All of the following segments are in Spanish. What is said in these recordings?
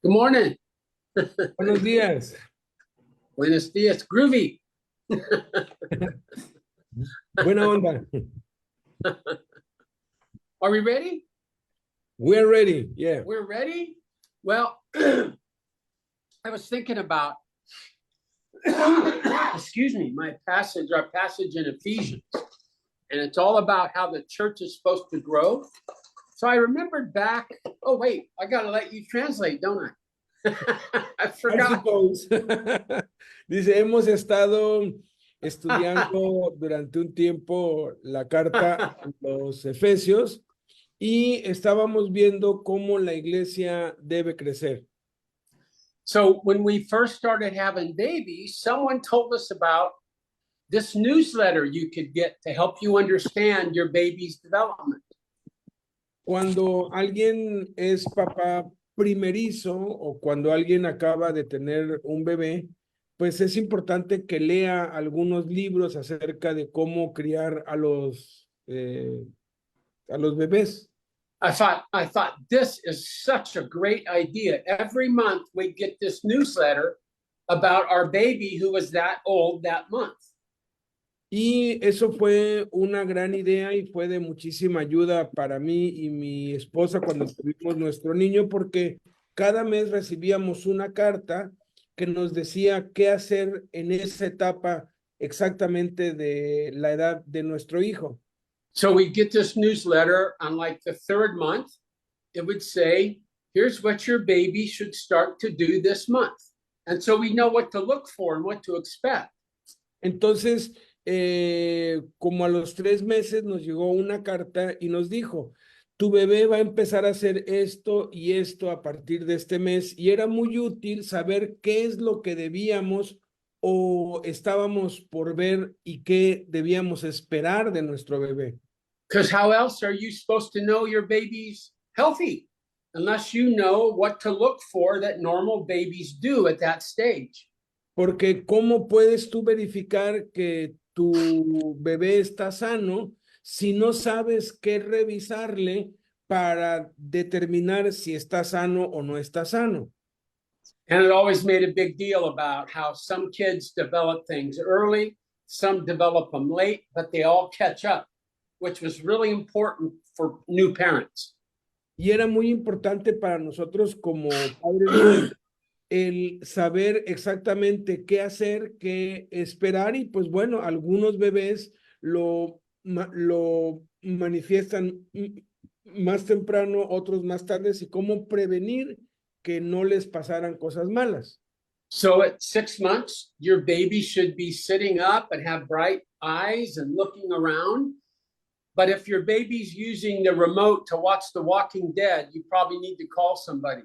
Good morning. Buenos días. Buenos dias. Groovy. Buena onda. Are we ready? We're ready. Yeah. We're ready? Well, I was thinking about, excuse me, our passage in Ephesians. And it's all about how the church is supposed to grow. So I remembered back, oh, wait, I got to let you translate, don't I? I I forgot. suppose. Dice, hemos estado estudiando durante un tiempo la carta a los Efesios y estábamos viendo cómo la iglesia debe crecer. So when we first started having babies, someone told us about this newsletter you could get to help you understand your baby's development. Cuando alguien es papá primerizo o cuando alguien acaba de tener un bebé, pues es importante que lea algunos libros acerca de cómo criar a los bebés. I thought this is such a great idea. Every month we get this newsletter about our baby who was that old that month. Y eso fue una gran idea y fue de muchísima ayuda para mí y mi esposa cuando tuvimos nuestro niño, porque cada mes recibíamos una carta que nos decía qué hacer en esa etapa exactamente de la edad de nuestro hijo. So we get this newsletter on like the third month. It would say, here's what your baby should start to do this month. And so we know what to look for and what to expect. Entonces, como a los 3 meses nos llegó una carta y nos dijo, tu bebé va a empezar a hacer esto y esto a partir de este mes, y era muy útil saber qué es lo que debíamos o estábamos por ver y qué debíamos esperar de nuestro bebé. Because how else are you supposed to know your baby's healthy unless you know what to look for that normal babies do at that stage? Porque ¿cómo puedes tú verificar que tu bebé está sano si no sabes qué revisarle para determinar si está sano o no está sano? And it always made a big deal about how some kids develop things early, some develop them late, but they all catch up, which was really important for new parents. Y era muy importante para nosotros como padres el saber exactamente qué hacer, qué esperar, y pues bueno, algunos bebés lo manifiestan más temprano, otros más tarde, y cómo prevenir que no les pasaran cosas malas. So at 6 months, your baby should be sitting up and have bright eyes and looking around. But if your baby's using the remote to watch The Walking Dead, you probably need to call somebody.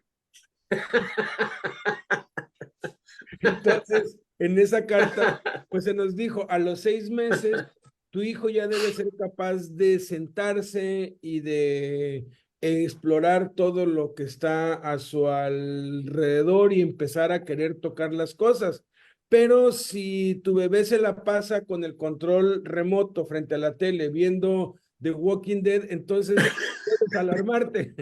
Entonces, en esa carta, pues se nos dijo, a los 6 meses, tu hijo ya debe ser capaz de sentarse y de explorar todo lo que está a su alrededor y empezar a querer tocar las cosas. Pero si tu bebé se la pasa con el control remoto frente a la tele viendo The Walking Dead, entonces puedes alarmarte.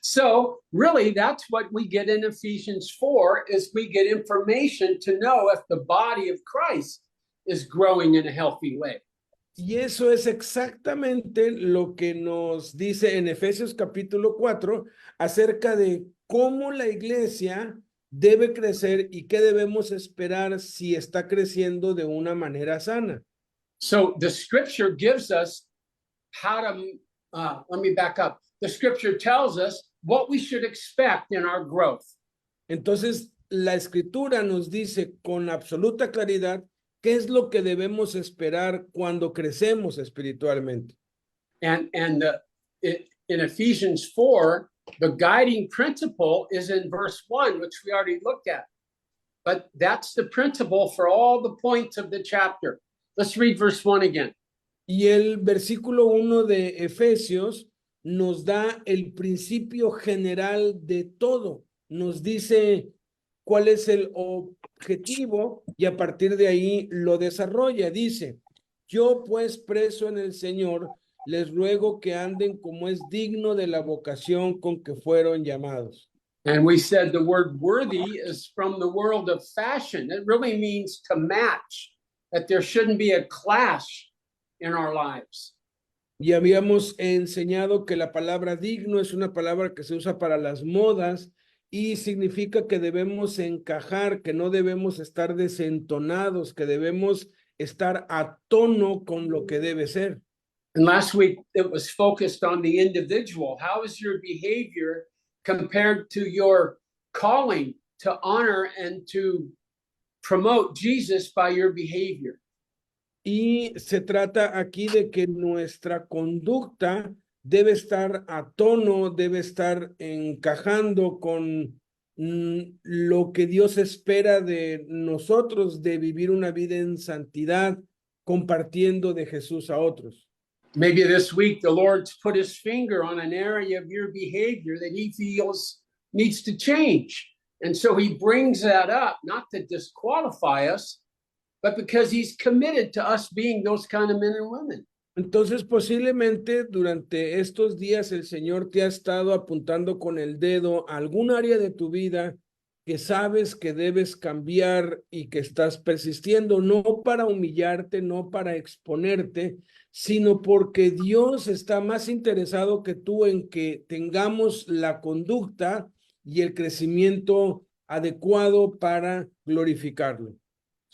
So really, that's what we get in Ephesians 4 is we get information to know if the body of Christ is growing in a healthy way. Y eso es exactamente lo que nos dice en Efesios capítulo 4 acerca de cómo la iglesia debe crecer y qué debemos esperar si está creciendo de una manera sana. So the scripture gives us how to, let me back up. The scripture tells us what we should expect in our growth. Entonces, la escritura nos dice con absoluta claridad qué es lo que debemos esperar cuando crecemos espiritualmente. And in Ephesians 4, the guiding principle is in verse 1, which we already looked at. But that's the principle for all the points of the chapter. Let's read verse 1 again. Y el versículo 1 de Efesios nos da el principio general de todo. Nos dice cuál es el objetivo y a partir de ahí lo desarrolla. Dice, yo pues preso en el Señor, les ruego que anden como es digno de la vocación con que fueron llamados. And we said the word worthy is from the world of fashion. It really means to match, that there shouldn't be a clash in our lives. Y habíamos enseñado que la palabra digno es una palabra que se usa para las modas y significa que debemos encajar, que no debemos estar desentonados, que debemos estar a tono con lo que debe ser. And last week it was focused on the individual. How is your behavior compared to your calling to honor and to promote Jesus by your behavior? Y se trata aquí de que nuestra conducta debe estar a tono, debe estar encajando con lo que Dios espera de nosotros, de vivir una vida en santidad, compartiendo de Jesús a otros. Maybe this week the Lord's put his finger on an area of your behavior that he feels needs to change. And so he brings that up, not to disqualify us, but because he's committed to us being those kind of men and women. Entonces, posiblemente durante estos días el Señor te ha estado apuntando con el dedo a algún área de tu vida que sabes que debes cambiar y que estás persistiendo, no para humillarte, no para exponerte, sino porque Dios está más interesado que tú en que tengamos la conducta y el crecimiento adecuado para glorificarlo.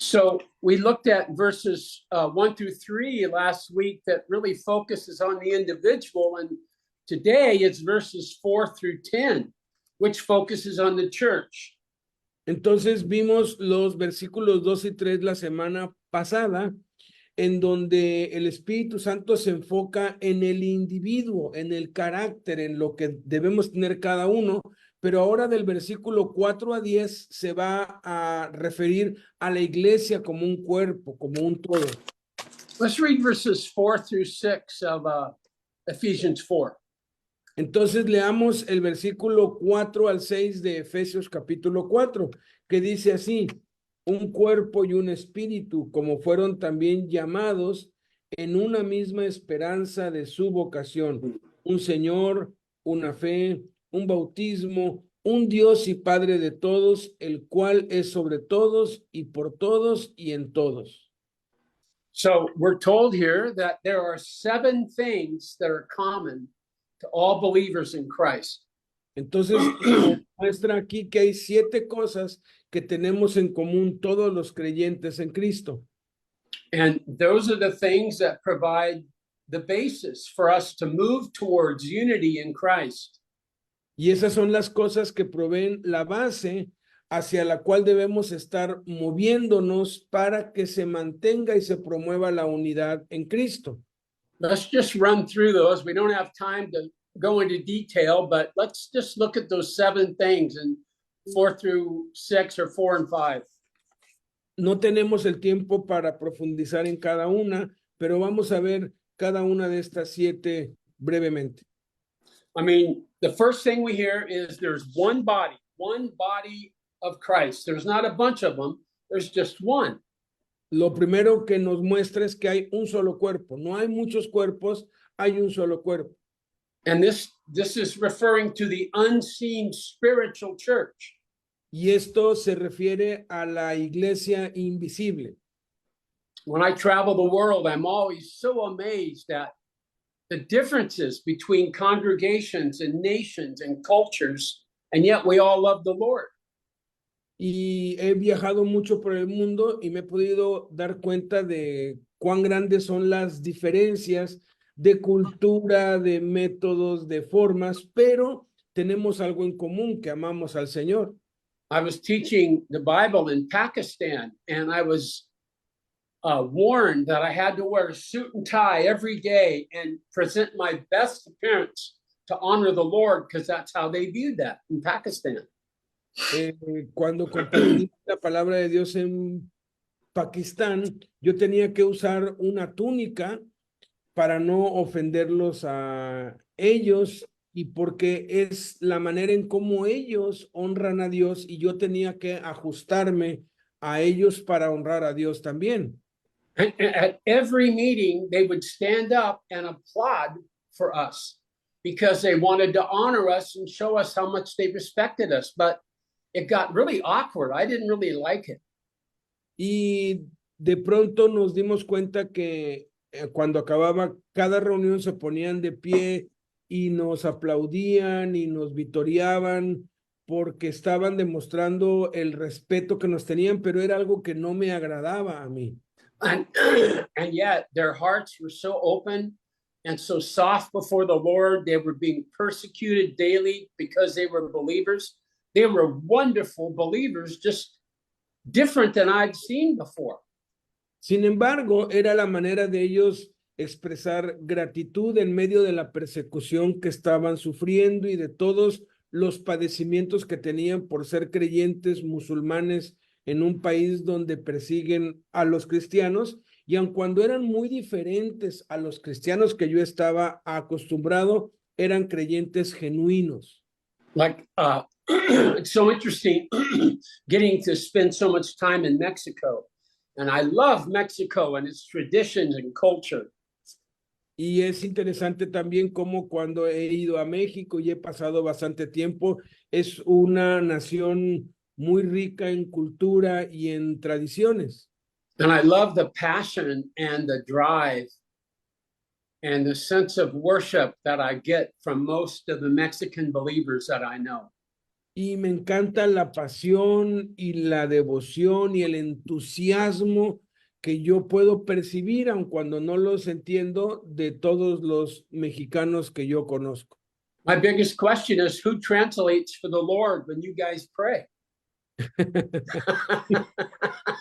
So we looked at verses 1 through 3 last week that really focuses on the individual. And today it's verses 4 through 10, which focuses on the church. Entonces vimos los versículos 2 y 3 la semana pasada, en donde el Espíritu Santo se enfoca en el individuo, en el carácter, en lo que debemos tener cada uno, pero ahora del versículo 4 a 10 se va a referir a la iglesia como un cuerpo, como un todo. Let's read verses 4 through 6 of Ephesians 4. Entonces leamos el versículo 4 al 6 de Efesios capítulo 4, que dice así: un cuerpo y un espíritu, como fueron también llamados en una misma esperanza de su vocación, un Señor, una fe, un bautismo, un Dios y Padre de todos, el cual es sobre todos y por todos y en todos. So we're told here that there are 7 things that are common to all believers in Christ. Entonces, muestra aquí que hay 7 cosas que tenemos en común todos los creyentes en Cristo. And those are the things that provide the basis for us to move towards unity in Christ. Y esas son las cosas que proveen la base hacia la cual debemos estar moviéndonos para que se mantenga y se promueva la unidad en Cristo. Let's just run through those. We don't have time to go into detail, but let's just look at those 7 things in 4 through 6 or 4 and 5. No tenemos el tiempo para profundizar en cada una, pero vamos a ver cada una de estas 7 brevemente. I mean, the first thing we hear is there's one body of Christ. There's not a bunch of them, there's just one. Lo primero que nos muestra es que hay un solo cuerpo. No hay muchos cuerpos, hay un solo cuerpo. And this is referring to the unseen spiritual church. Y esto se refiere a la iglesia invisible. When I travel the world, I'm always so amazed at the differences between congregations and nations and cultures, and yet we all love the Lord. Y he viajado mucho por el mundo y me he podido dar cuenta de cuán grandes son las diferencias de cultura, de métodos, de formas, pero tenemos algo en común, que amamos al Señor. I was teaching the Bible in Pakistan, and I was warned that I had to wear a suit and tie every day and present my best appearance to honor the Lord, because that's how they viewed that in Pakistan. Cuando compartí la palabra de Dios en Pakistán, yo tenía que usar una túnica para no ofenderlos a ellos y porque es la manera en cómo ellos honran a Dios y yo tenía que ajustarme a ellos para honrar a Dios también. And at every meeting, they would stand up and applaud for us because they wanted to honor us and show us how much they respected us. But it got really awkward. I didn't really like it. Y de pronto nos dimos cuenta que cuando acababa cada reunión se ponían de pie y nos aplaudían y nos vitoreaban porque estaban demostrando el respeto que nos tenían, pero era algo que no me agradaba a mí. And, and yet their hearts were so open and so soft before the Lord. They were being persecuted daily because they were believers. They were wonderful believers, just different than I'd seen before. Sin embargo, era la manera de ellos expresar gratitud en medio de la persecución que estaban sufriendo y de todos los padecimientos que tenían por ser creyentes musulmanes en un país donde persiguen a los cristianos, y aun cuando eran muy diferentes a los cristianos que yo estaba acostumbrado, eran creyentes genuinos. Like, it's so interesting getting to spend so much time in Mexico. And I love Mexico and its traditions and culture. Y es interesante también cómo cuando he ido a México y he pasado bastante tiempo, es una nación muy rica en cultura y en tradiciones. And I love the passion and the drive and the sense of worship that I get from most of the Mexican believers that I know. Y me encanta la pasión y la devoción y el entusiasmo que yo puedo percibir, aun cuando no los entiendo, de todos los mexicanos que yo conozco. My biggest question is, who translates for the Lord when you guys pray?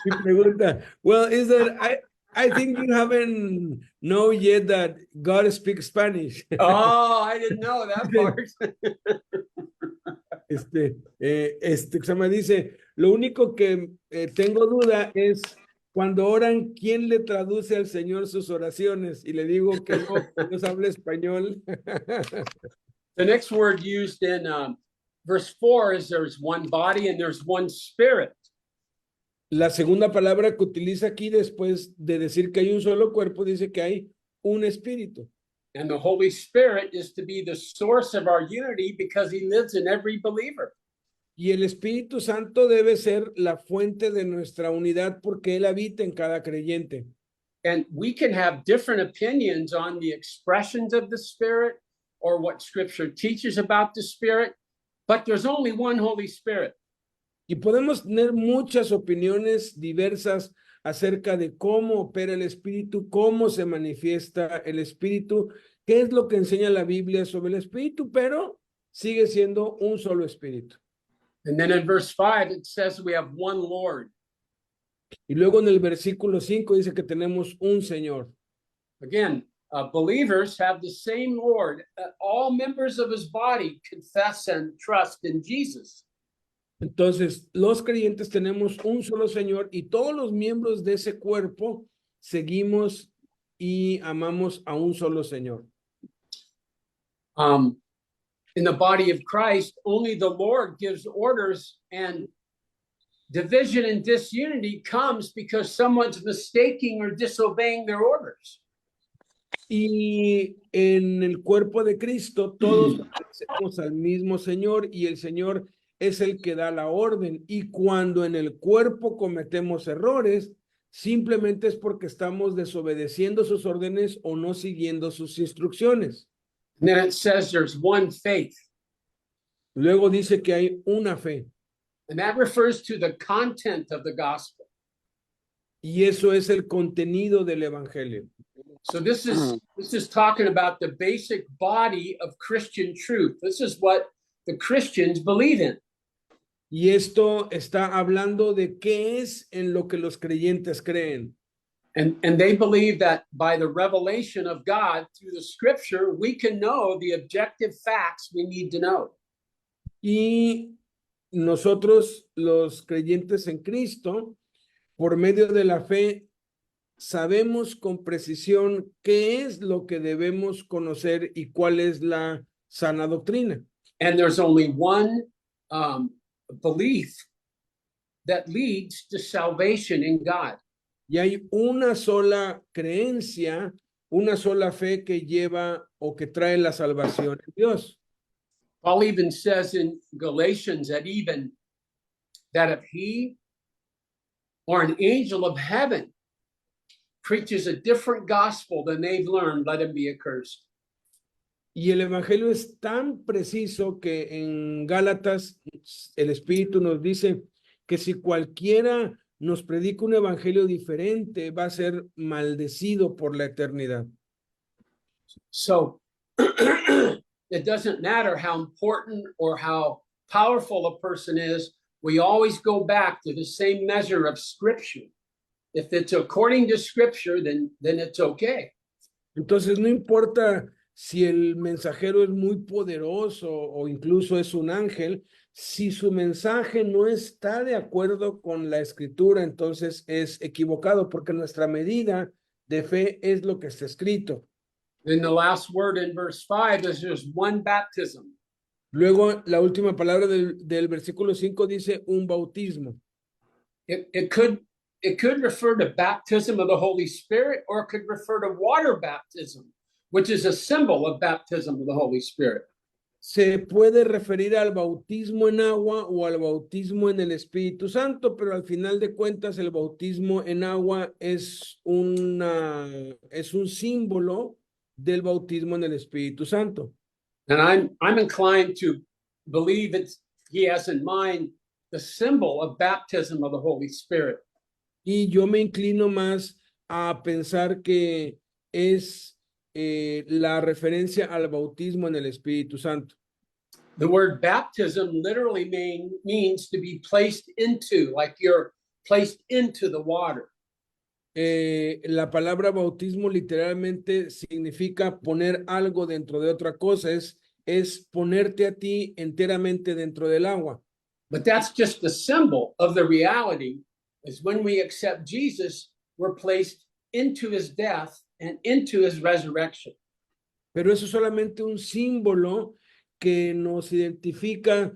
Mi pregunta, well, is that I think you haven't know yet that God speaks Spanish. Oh, I didn't know that part. Se me dice, lo único que tengo duda es cuando oran, ¿quién le traduce al Señor sus oraciones? Y le digo que no, Dios habla español. The next word used in verse 4 is there's one body and there's one spirit. La segunda palabra que utiliza aquí después de decir que hay un solo cuerpo, dice que hay un espíritu. And the Holy Spirit is to be the source of our unity because he lives in every believer. Y el Espíritu Santo debe ser la fuente de nuestra unidad porque Él habita en cada creyente. And we can have different opinions on the expressions of the Spirit or what Scripture teaches about the Spirit, but there's only one Holy Spirit. Y podemos tener muchas opiniones diversas acerca de cómo opera el Espíritu, cómo se manifiesta el Espíritu, qué es lo que enseña la Biblia sobre el Espíritu, pero sigue siendo un solo Espíritu. And then in verse 5, it says we have one Lord. Y luego en el versículo 5 dice que tenemos un Señor. Again, believers have the same Lord. All members of his body confess and trust in Jesus. Entonces, los creyentes tenemos un solo Señor y todos los miembros de ese cuerpo seguimos y amamos a un solo Señor. In the body of Christ, only the Lord gives orders, and division and disunity comes because someone's mistaking or disobeying their orders. Y en el cuerpo de Cristo todos obedecemos al mismo Señor y el Señor es el que da la orden. Y cuando en el cuerpo cometemos errores, simplemente es porque estamos desobedeciendo sus órdenes o no siguiendo sus instrucciones. And then it says there's one faith. Luego dice que hay una fe. And that refers to the content of the gospel. Y eso es el contenido del evangelio. So this is talking about the basic body of Christian truth. This is what the Christians believe in. Y esto está hablando de qué es en lo que los creyentes creen. And they believe that by the revelation of God through the scripture, we can know the objective facts we need to know. Y nosotros, los creyentes en Cristo, por medio de la fe, sabemos con precisión qué es lo que debemos conocer y cuál es la sana doctrina. And there's only one belief that leads to salvation in God. Y hay una sola creencia, una sola fe que lleva o que trae la salvación en Dios. Paul even says in Galatians that even that if he or an angel of heaven preaches a different gospel than they've learned, let him be accursed. Y el evangelio es tan preciso que en Gálatas el Espíritu nos dice que si cualquiera nos predica un evangelio diferente, va a ser maldecido por la eternidad. So it doesn't matter how important or how powerful a person is, we always go back to the same measure of Scripture. If it's according to Scripture, then it's okay. Entonces, no importa si el mensajero es muy poderoso o incluso es un ángel, si su mensaje no está de acuerdo con la escritura, entonces es equivocado, porque nuestra medida de fe es lo que está escrito. Then the last word in verse 5 is there's one baptism. Luego, la última palabra del versículo 5 dice un bautismo. It could refer to baptism of the Holy Spirit, or it could refer to water baptism, which is a symbol of baptism of the Holy Spirit. Se puede referir al bautismo en agua o al bautismo en el Espíritu Santo, pero al final de cuentas el bautismo en agua es un símbolo del bautismo en el Espíritu Santo. And I'm inclined to believe he has in mind the symbol of baptism of the Holy Spirit. Y yo me inclino más a pensar que es la referencia al bautismo en el Espíritu Santo. The word baptism literally means to be placed into, like you're placed into the water. La palabra bautismo literalmente significa poner algo dentro de otra cosa, es ponerte a ti enteramente dentro del agua. But that's just the symbol of the reality, is when we accept Jesus, we're placed into his death and into his resurrection. Pero eso es solamente un símbolo que nos identifica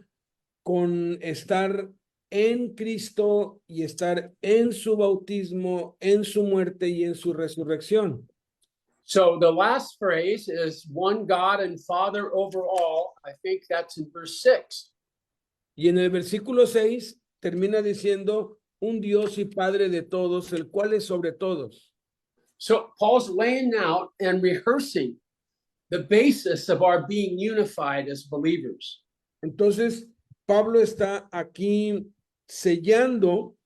con estar en Cristo y estar en su bautismo, en su muerte y en su resurrección. So the last phrase is one God and Father over all. I think that's in verse 6. Y en el versículo 6 termina diciendo un Dios y Padre de todos, el cual es sobre todos. So Paul's laying out and rehearsing the basis of our being unified as believers. Entonces, Pablo está aquí sellando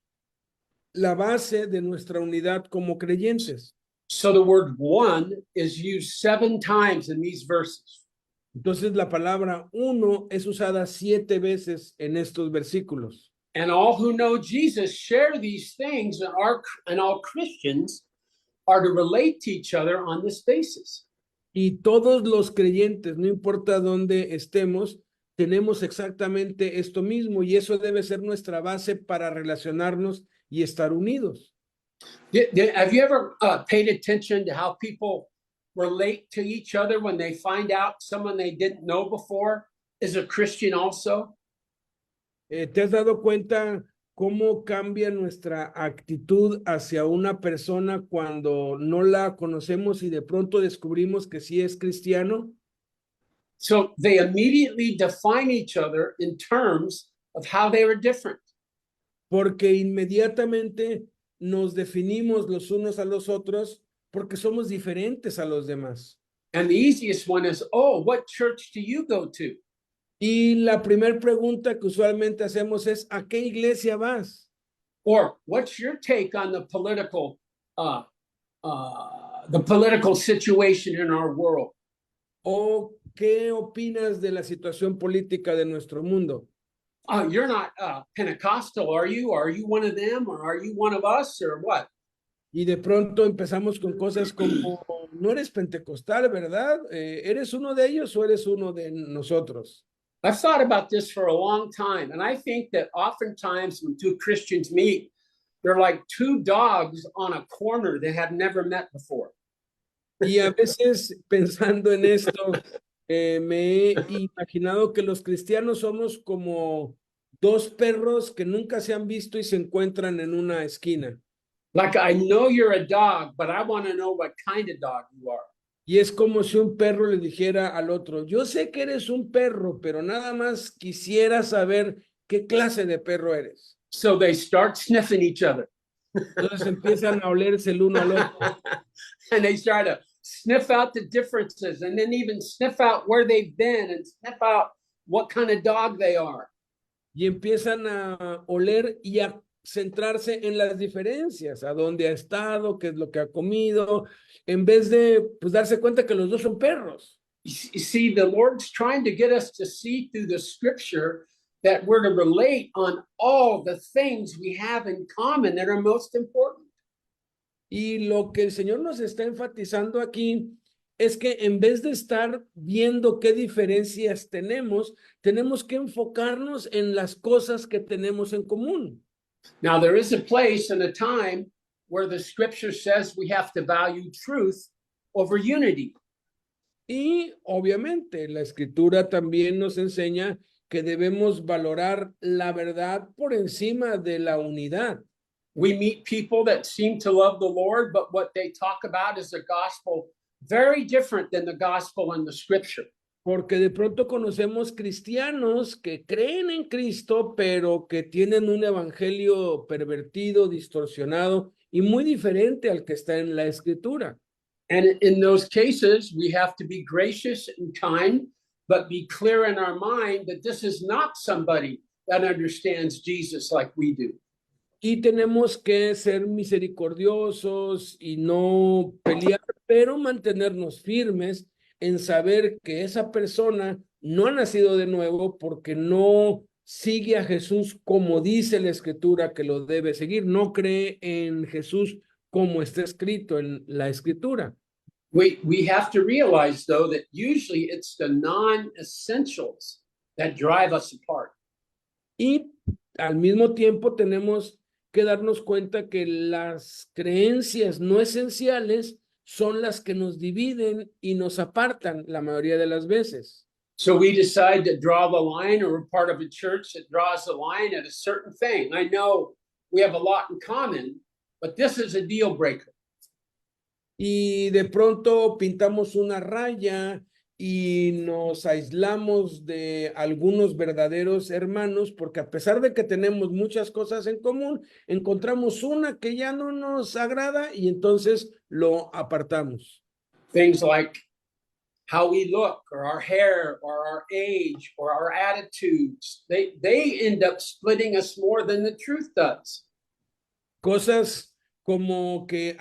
la base de nuestra unidad como creyentes. So the word one is used 7 times in these verses. Entonces, la palabra uno es usada 7 veces en estos versículos. And all who know Jesus share these things, and all Christians are to relate to each other on this basis. Y todos los creyentes, no importa dónde estemos, tenemos exactamente esto mismo, y eso debe ser nuestra base para relacionarnos y estar unidos. Have you ever paid attention to how people relate to each other when they find out someone they didn't know before is a Christian also? ¿Te has dado cuenta cómo cambia nuestra actitud hacia una persona cuando no la conocemos y de pronto descubrimos que sí es cristiano? So they immediately define each other in terms of how they were different. Porque inmediatamente nos definimos los unos a los otros porque somos diferentes a los demás. And the easiest one is, oh, what church do you go to? Y la primera pregunta que usualmente hacemos es, ¿a qué iglesia vas? Or what's your take on the political situation in our world? ¿O qué opinas de la situación política de nuestro mundo? You're not Pentecostal, are you? Are you one of them, or are you one of us, or what? Y de pronto empezamos con cosas como, no eres pentecostal, ¿verdad? ¿Eres uno de ellos o eres uno de nosotros? I've thought about this for a long time, and I think that oftentimes when 2 Christians meet, they're like 2 dogs on a corner they have never met before. Y a veces pensando en esto, me he imaginado que los cristianos somos como 2 perros que nunca se han visto y se encuentran en una esquina. Like, I know you're a dog, but I want to know what kind of dog you are. Y es como si un perro le dijera al otro, yo sé que eres un perro, pero nada más quisiera saber qué clase de perro eres. So they start sniffing each other. Entonces empiezan a olerse el uno al otro And they try to sniff out the differences and then even sniff out where they've been and sniff out what kind of dog they are. y empiezan a oler y a centrarse en las diferencias, a dónde ha estado, qué es lo que ha comido, en vez de pues darse cuenta que los dos son perros. You see, the Lord's trying to get us to see through the scripture that we're to relate on all the things we have in common that are most important. Y lo que el Señor nos está enfatizando aquí es que en vez de estar viendo qué diferencias tenemos, tenemos que enfocarnos en las cosas que tenemos en común. Now, there is a place and a time where the scripture says we have to value truth over unity. Y obviamente la escritura también nos enseña que debemos valorar la verdad por encima de la unidad. We meet people that seem to love the Lord, but what they talk about is a gospel very different than the gospel in the scripture. Porque de pronto conocemos cristianos que creen en Cristo, pero que tienen un evangelio pervertido, distorsionado y muy diferente al que está en la escritura. And in those cases, we have to be gracious and kind, but be clear in our mind that this is not somebody that understands Jesus like we do. Y tenemos que ser misericordiosos y no pelear, pero mantenernos firmes en saber que esa persona no ha nacido de nuevo porque no sigue a Jesús como dice la escritura que lo debe seguir, no cree en Jesús como está escrito en la escritura. We have to realize, though, that usually it's the non-essentials that drive us apart. Y al mismo tiempo tenemos que darnos cuenta que las creencias no esenciales son las que nos dividen y nos apartan la mayoría de las veces. So we decide to draw the line, or we're part of a church that draws the line at a certain thing. I know we have a lot in common, but this is a deal breaker. Y de pronto pintamos una raya y nos aislamos de algunos verdaderos hermanos porque a pesar de que tenemos muchas cosas en común, encontramos una que ya no nos agrada y entonces lo apartamos. Things like how we look, or our hair, or our age, or our attitudes, they end up splitting us more than the truth does. Cosas como que,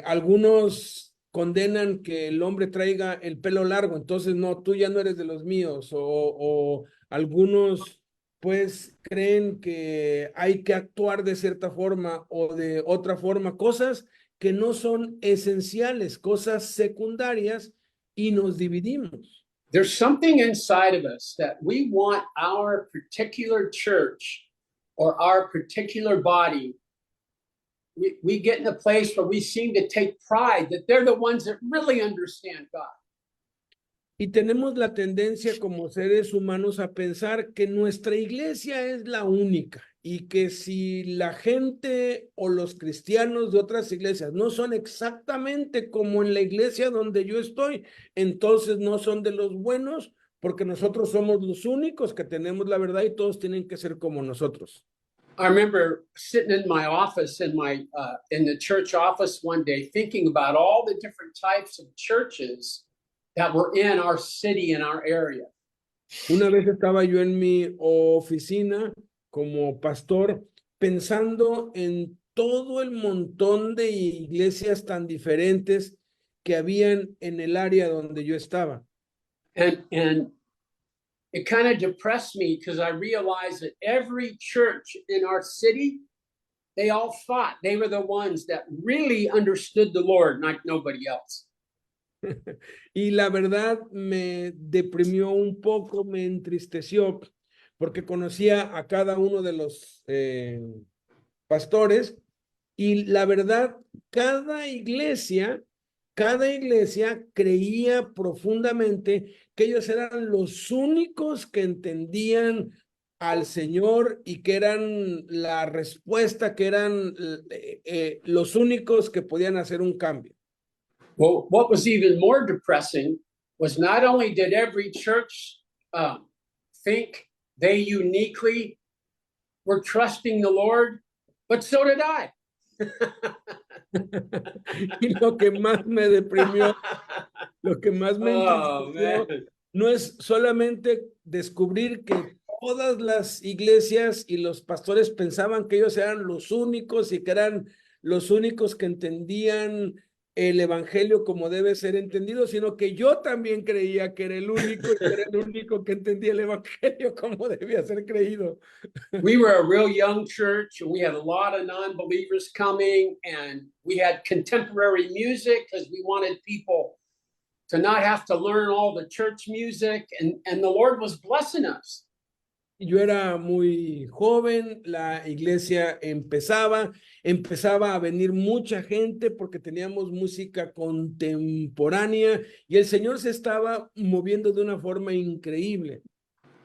algunos condenan que el hombre traiga el pelo largo, entonces no, tú ya no eres de los míos, o algunos pues creen que hay que actuar de cierta forma o de otra forma, cosas que no son esenciales, cosas secundarias y nos dividimos. There's something inside of us that we want our particular church or our particular body. We get in a place where we seem to take pride that they're the ones that really understand God. Y tenemos la tendencia como seres humanos a pensar que nuestra iglesia es la única y que si la gente o los cristianos de otras iglesias no son exactamente como en la iglesia donde yo estoy, entonces no son de los buenos porque nosotros somos los únicos que tenemos la verdad y todos tienen que ser como nosotros. I remember sitting in my office in the church office one day, thinking about all the different types of churches that were in our city, in our area. Una vez estaba yo en mi oficina como pastor pensando en todo el montón de iglesias tan diferentes que habían en el área donde yo estaba. And it kind of depressed me because I realized that every church in our city, they all thought they were the ones that really understood the Lord, like nobody else. Y la verdad me deprimió un poco, me entristeció, porque conocía a cada uno de los pastores y la verdad, cada iglesia creía profundamente que ellos eran los únicos que entendían al Señor y que eran la respuesta, que eran los únicos que podían hacer un cambio. Well, what was even more depressing was not only did every church think they uniquely were trusting the Lord, but so did I. Y lo que más me deprimió, lo que más me Oh, entristeció, man. no es solamente descubrir que todas las iglesias y los pastores pensaban que ellos eran los únicos y que eran los únicos que entendían el evangelio como debe ser entendido, sino que yo también creía que era el único y que era el único que entendía el evangelio como debía ser creído. We were a real young church and we had a lot of non-believers coming, and we had contemporary music because we wanted people to not have to learn all the church music, and the Lord was blessing us. Yo era muy joven, la iglesia empezaba a venir mucha gente porque teníamos música contemporánea y el Señor se estaba moviendo de una forma increíble.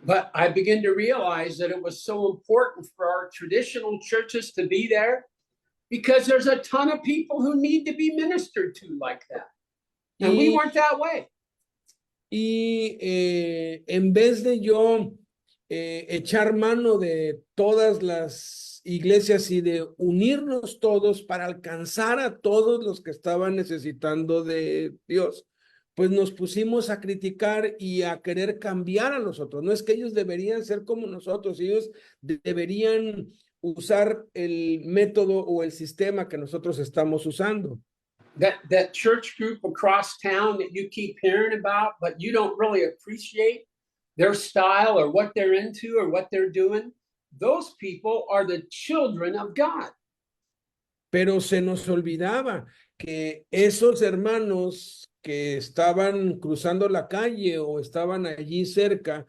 But I began to realize that it was so important for our traditional churches to be there because there's a ton of people who need to be ministered to like that. And we weren't that way. Y en vez de yo echar mano de todas las iglesias y de unirnos todos para alcanzar a todos los que estaban necesitando de Dios, pues nos pusimos a criticar y a querer cambiar a los otros. No es que ellos deberían ser como nosotros, ellos deberían usar el método o el sistema que nosotros estamos usando. That church group across town that you keep hearing about, but you don't really appreciate their style or what they're into or what they're doing, those people are the children of God. Pero se nos olvidaba que esos hermanos que estaban cruzando la calle o estaban allí cerca,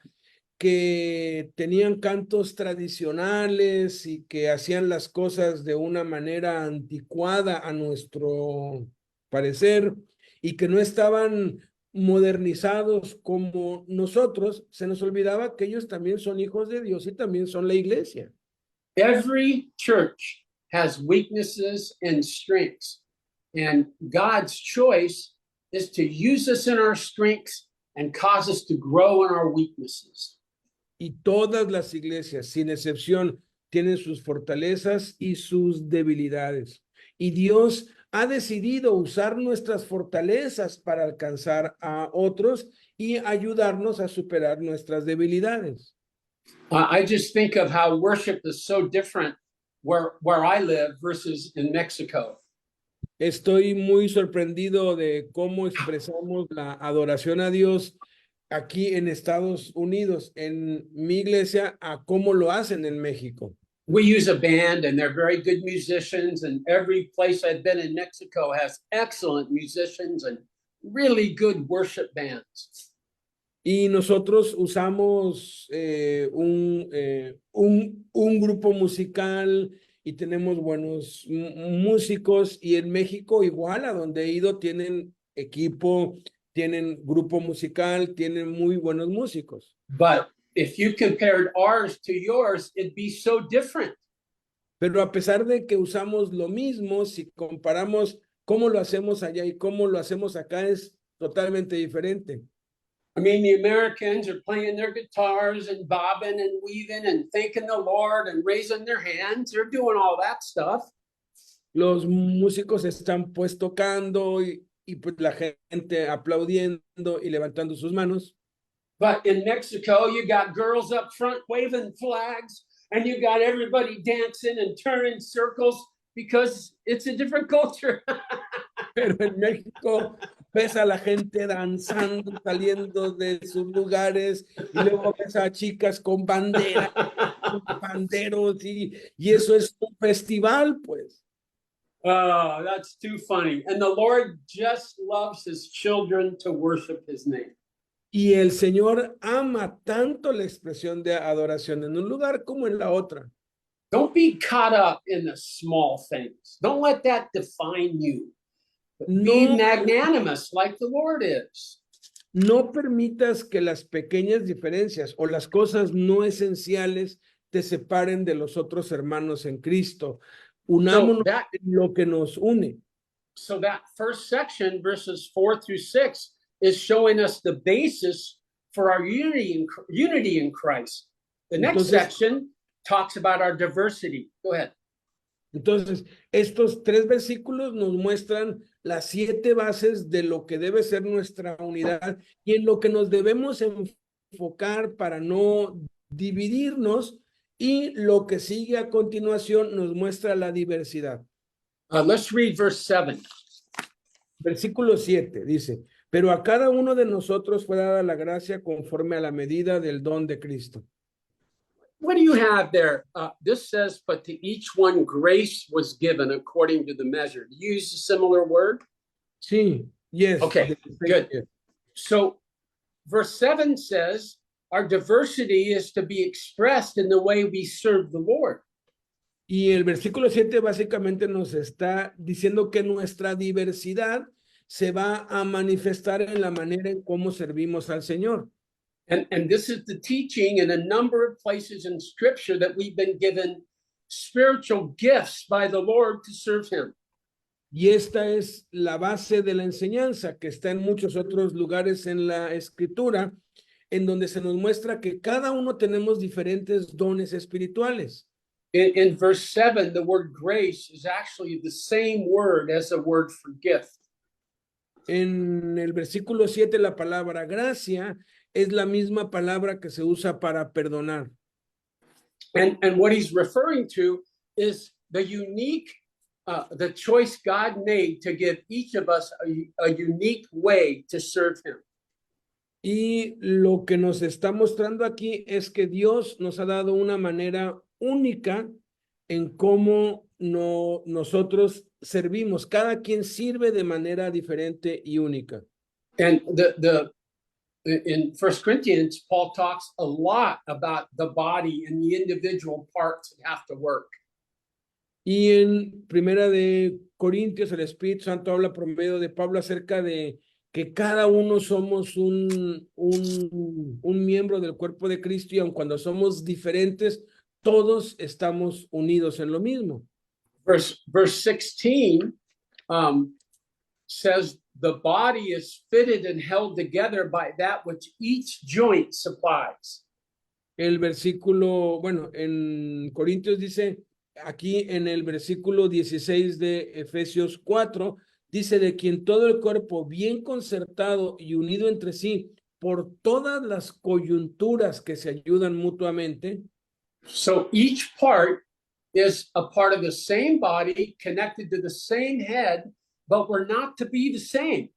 que tenían cantos tradicionales y que hacían las cosas de una manera anticuada a nuestro parecer y que no estaban modernizados como nosotros, se nos olvidaba que ellos también son hijos de Dios y también son la iglesia. Every church has weaknesses and strengths, and God's choice is to use us in our strengths and cause us to grow in our weaknesses. Y todas las iglesias, sin excepción, tienen sus fortalezas y sus debilidades. Y Dios ha decidido usar nuestras fortalezas para alcanzar a otros y ayudarnos a superar nuestras debilidades. I just think of how worship is so different where I live versus in Mexico. Estoy muy sorprendido de cómo expresamos la adoración a Dios aquí en Estados Unidos, en mi iglesia, a cómo lo hacen en México. We use a band and they're very good musicians, and every place I've been in Mexico has excellent musicians and really good worship bands. Y nosotros usamos un grupo musical y tenemos buenos músicos, y en México igual, a donde he ido, tienen equipo, tienen grupo musical, tienen muy buenos músicos. But if you compared ours to yours, it'd be so different. Pero a pesar de que usamos lo mismo, si comparamos cómo lo hacemos allá y cómo lo hacemos acá, es totalmente diferente. I mean, the Americans are playing their guitars and bobbing and weaving and thanking the Lord and raising their hands. They're doing all that stuff. Los músicos están pues tocando y pues la gente aplaudiendo y levantando sus manos. But in Mexico, you got girls up front waving flags, and you got everybody dancing and turning circles because it's a different culture. Pero en México ves a la gente danzando, saliendo de sus lugares, y luego ves a chicas con banderas, con banderos, y eso es un festival, pues. Oh, that's too funny. And the Lord just loves his children to worship his name. Y el Señor ama tanto la expresión de adoración en un lugar como en la otra. Don't be caught up in the small things. Don't let that define you. Be magnanimous like the Lord is. no permitas que las pequeñas diferencias o las cosas no esenciales te separen de los otros hermanos en Cristo. Unámonos en lo que nos une. So that first section, verses 4 through 6, is showing us the basis for our unity in Christ. The next section talks about our diversity. Go ahead. Entonces, estos 3 versículos nos muestran las 7 bases de lo que debe ser nuestra unidad y en lo que nos debemos enfocar para no dividirnos, y lo que sigue a continuación nos muestra la diversidad. Let's read verse 7. Versículo 7 dice, pero a cada uno de nosotros fue dada la gracia conforme a la medida del don de Cristo. What do you have there? This says, but to each one grace was given according to the measure. Do you use a similar word? Sí, yes. Okay, good. So verse 7 says, our diversity is to be expressed in the way we serve the Lord. Y el versículo 7 básicamente nos está diciendo que nuestra diversidad se va a manifestar en la manera en cómo servimos al Señor. And this is the teaching in a number of places in Scripture that we've been given spiritual gifts by the Lord to serve Him. Y esta es la base de la enseñanza que está en muchos otros lugares en la Escritura, en donde se nos muestra que cada uno tenemos diferentes dones espirituales. In verse 7, the word grace is actually the same word as the word for gift. En el versículo 7, la palabra gracia es la misma palabra que se usa para perdonar. And what he's referring to is the unique, the choice God made to give each of us a unique way to serve Him. Y lo que nos está mostrando aquí es que Dios nos ha dado una manera única en cómo nosotros servimos. Cada quien sirve de manera diferente y única. And in 1 Corinthians, Paul talks a lot about the body and the individual parts that have to work. Y en Primera de Corintios, el Espíritu Santo habla por medio de Pablo acerca de que cada uno somos un miembro del cuerpo de Cristo, y aun cuando somos diferentes, todos estamos unidos en lo mismo. Verse 16 says, the body is fitted and held together by that which each joint supplies. El versículo, bueno, en Corintios dice, aquí en el versículo 16 de Efesios 4, dice de quien todo el cuerpo bien concertado y unido entre sí por todas las coyunturas que se ayudan mutuamente. So each part is a part of the same body connected to the same head, but we're not to be the same.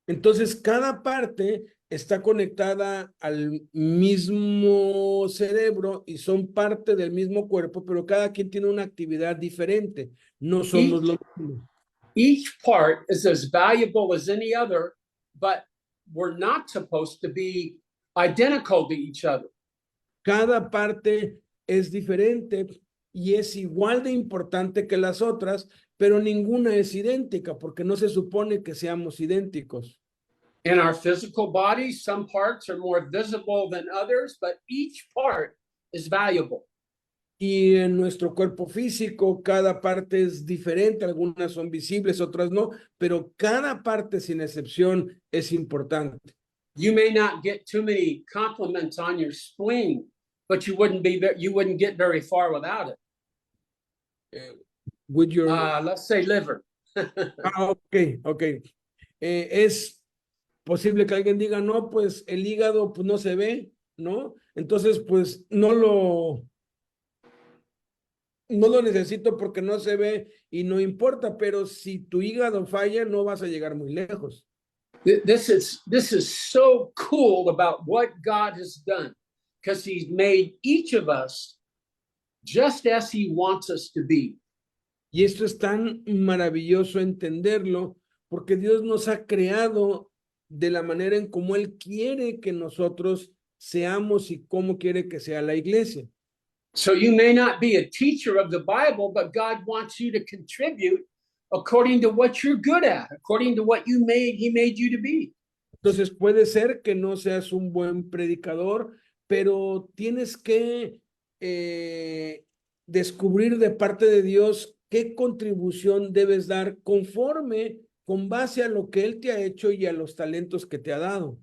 Entonces cada parte está conectada al mismo cerebro y son parte del mismo cuerpo, pero cada quien tiene una actividad diferente. No somos lo mismo. Each part is as valuable as any other, but we're not supposed to be identical to each other. Cada parte es diferente y es igual de importante que las otras, pero ninguna es idéntica porque no se supone que seamos idénticos. In our physical bodies, some parts are more visible than others, but each part is valuable. Y en nuestro cuerpo físico, cada parte es diferente, algunas son visibles, otras no, pero cada parte sin excepción es importante. You may not get too many compliments on your spleen, but you wouldn't get very far without it. With your, let's say liver. Okay. Es posible que alguien diga, no, pues el hígado pues no se ve, ¿no? Entonces, pues no lo necesito porque no se ve y no importa, pero si tu hígado falla, no vas a llegar muy lejos. This is so cool about what God has done, because He's made each of us just as He wants us to be. Y esto es tan maravilloso entenderlo, porque Dios nos ha creado de la manera en cómo Él quiere que nosotros seamos y cómo quiere que sea la iglesia. So you may not be a teacher of the Bible, but God wants you to contribute according to what you're good at, according to what He made you to be. Entonces puede ser que no seas un buen predicador, pero tienes que descubrir de parte de Dios qué contribución debes dar conforme, con base a lo que Él te ha hecho y a los talentos que te ha dado.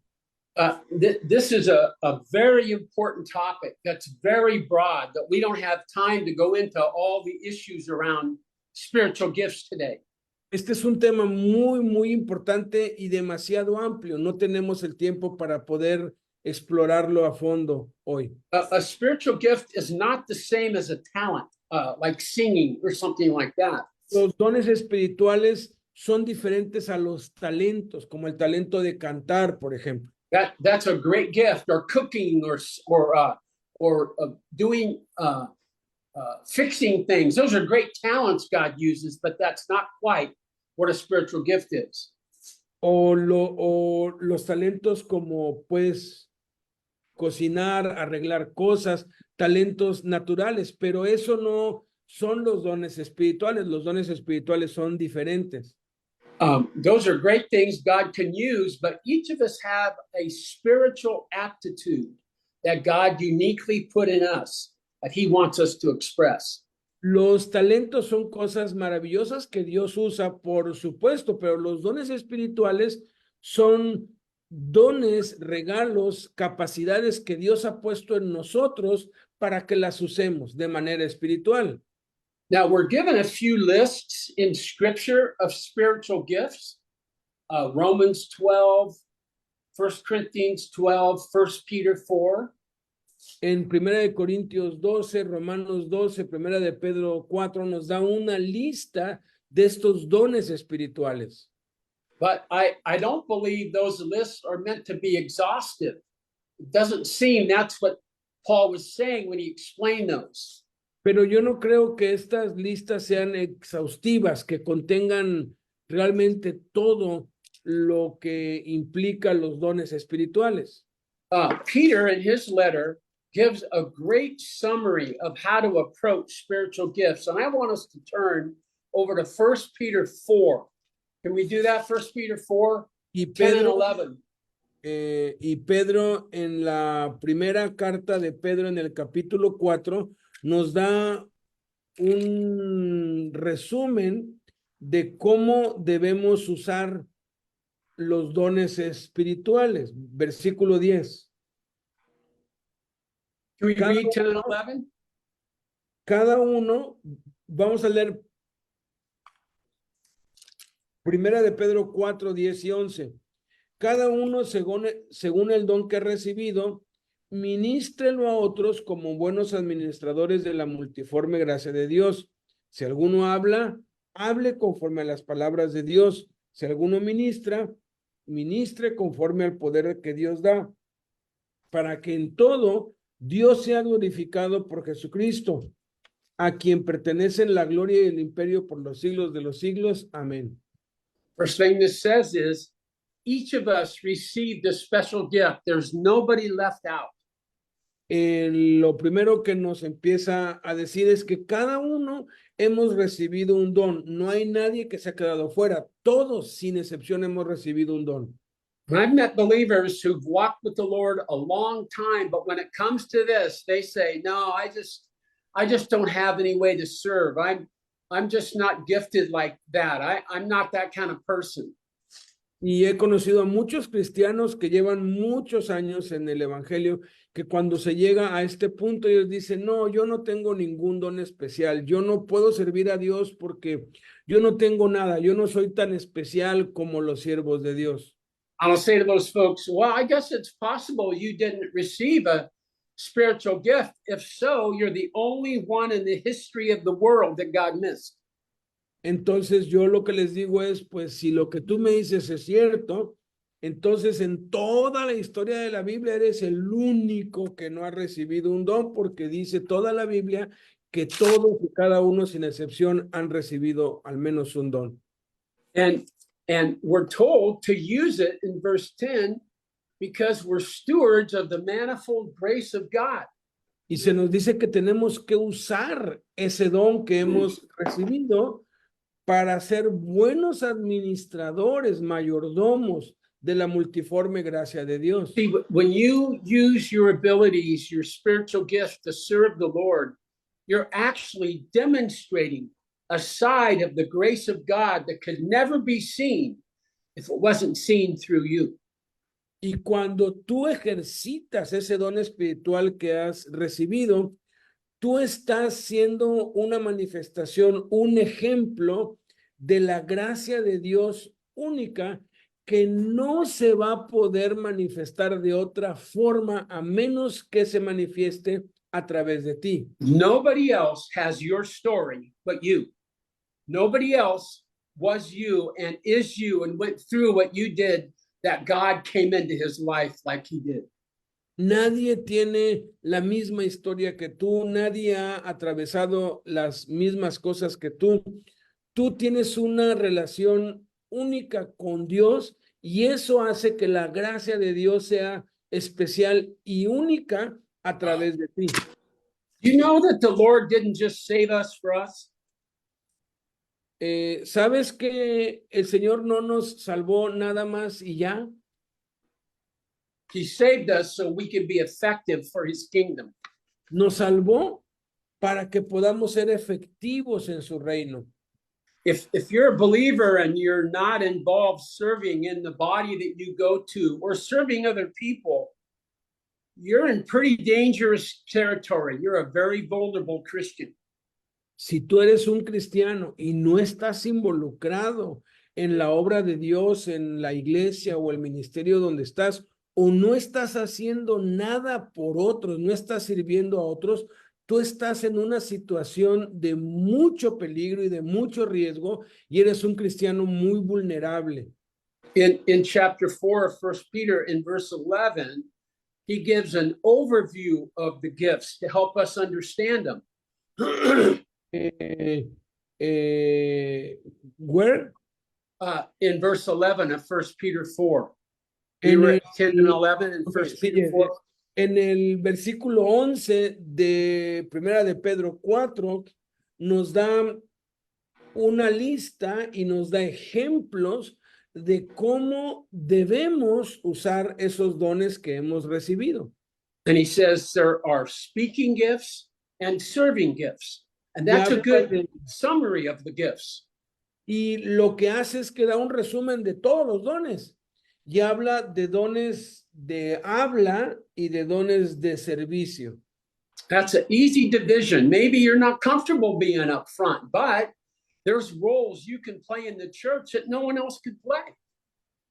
This is a very important topic that's very broad that we don't have time to go into all the issues around spiritual gifts today. Este es un tema muy, muy importante y demasiado amplio. No tenemos el tiempo para poder explorarlo a fondo hoy. A spiritual gift is not the same as a talent, like singing or something like that. Los dones espirituales son diferentes a los talentos, como el talento de cantar, por ejemplo. That's a great gift, or cooking, or doing fixing things. Those are great talents God uses, but that's not quite what a spiritual gift is. O los talentos como, pues, cocinar, arreglar cosas, talentos naturales, pero eso no son los dones espirituales. Los dones espirituales son diferentes. Those are great things God can use, but each of us have a spiritual aptitude that God uniquely put in us that He wants us to express. Los talentos son cosas maravillosas que Dios usa, por supuesto, pero los dones espirituales son dones, regalos, capacidades que Dios ha puesto en nosotros para que las usemos de manera espiritual. Now, we're given a few lists in Scripture of spiritual gifts. Romans 12, 1 Corinthians 12, 1 Peter 4. En 1 Corintios 12, Romanos 12, 1 de Pedro 4 nos da una lista de estos dones espirituales. But I don't believe those lists are meant to be exhaustive. It doesn't seem that's what Paul was saying when he explained those. Pero yo no creo que estas listas sean exhaustivas, que contengan realmente todo lo que implica los dones espirituales. Peter, in his letter, gives a great summary of how to approach spiritual gifts. And I want us to turn over to 1 Peter 4. Can we do that? 1 Peter 4, 10 and 11. Y Pedro, en la primera carta de Pedro, en el capítulo 4, nos da un resumen de cómo debemos usar los dones espirituales. Versículo 10. Can we read 10 and 11? Cada uno, vamos a leer Primera de Pedro 4, 10 y 11. Cada uno, según el don que ha recibido, ministrelo a otros como buenos administradores de la multiforme gracia de Dios. Si alguno habla, hable conforme a las palabras de Dios. Si alguno ministra, ministre conforme al poder que Dios da, para que en todo Dios sea glorificado por Jesucristo, a quien pertenecen la gloria y el imperio por los siglos de los siglos. Amén. First thing this says is, each of us received a special gift. There's nobody left out. Lo primero que nos empieza a decir es que cada uno hemos recibido un don. No hay nadie que se ha quedado fuera. Todos, sin excepción, hemos recibido un don. I've met believers who've walked with the Lord a long time, but when it comes to this, they say, no, I just don't have any way to serve. I'm just not gifted like that. I'm not that kind of person. Y he conocido a muchos cristianos que llevan muchos años en el evangelio, que cuando se llega a este punto ellos dicen, no, yo no tengo ningún don especial, yo no puedo servir a Dios porque yo no tengo nada, yo no soy tan especial como los siervos de Dios. I'll say to those folks, well, I guess it's possible you didn't receive a spiritual gift. If so, you're the only one in the history of the world that God missed. Entonces yo lo que les digo es, pues si lo que tú me dices es cierto, entonces en toda la historia de la Biblia eres el único que no ha recibido un don, porque dice toda la Biblia que todos y cada uno sin excepción han recibido al menos un don. And we're told to use it in verse 10 because we're stewards of the manifold grace of God. Y se nos dice que tenemos que usar ese don que hemos recibido para ser buenos administradores, mayordomos de la multiforme gracia de Dios. See, when you use your abilities, your spiritual gift to serve the Lord, you're actually demonstrating a side of the grace of God that could never be seen if it wasn't seen through you. Y cuando tú ejercitas ese don espiritual que has recibido, tú estás siendo una manifestación, un ejemplo de la gracia de Dios única que no se va a poder manifestar de otra forma a menos que se manifieste a través de ti. Nobody else has your story but you. Nobody else was you and is you and went through what you did that God came into his life like he did. Nadie tiene la misma historia que tú, nadie ha atravesado las mismas cosas que tú. Tú tienes una relación única con Dios y eso hace que la gracia de Dios sea especial y única a través de ti. You know that the Lord didn't just save us for us? ¿Sabes que el Señor no nos salvó nada más y ya? He saved us so we can be effective for his kingdom. Nos salvó para que podamos ser efectivos en su reino. If you're a believer and you're not involved serving in the body that you go to or serving other people, you're in pretty dangerous territory. You're a very vulnerable Christian. Si tú eres un cristiano y no estás involucrado en la obra de Dios, en la iglesia o el ministerio donde estás, o no estás haciendo nada por otros, no estás sirviendo a otros, tú estás en una situación de mucho peligro y de mucho riesgo y eres un cristiano muy vulnerable. In chapter 4 of 1 Peter, in verse 11, he gives an overview of the gifts to help us understand them. Where? In verse 11 of 1 Peter 4. En Peter el, 10 and 11 in 1 Peter 4. En el versículo 11 de Primera de Pedro 4 nos da una lista y nos da ejemplos de cómo debemos usar esos dones que hemos recibido. And he says there are speaking gifts and serving gifts. And that's a good summary of the gifts. Y lo que hace es que da un resumen de todos los dones. Y habla de dones de habla y de dones de servicio. That's an easy division. Maybe you're not comfortable being up front, but there's roles you can play in the church that no one else could play.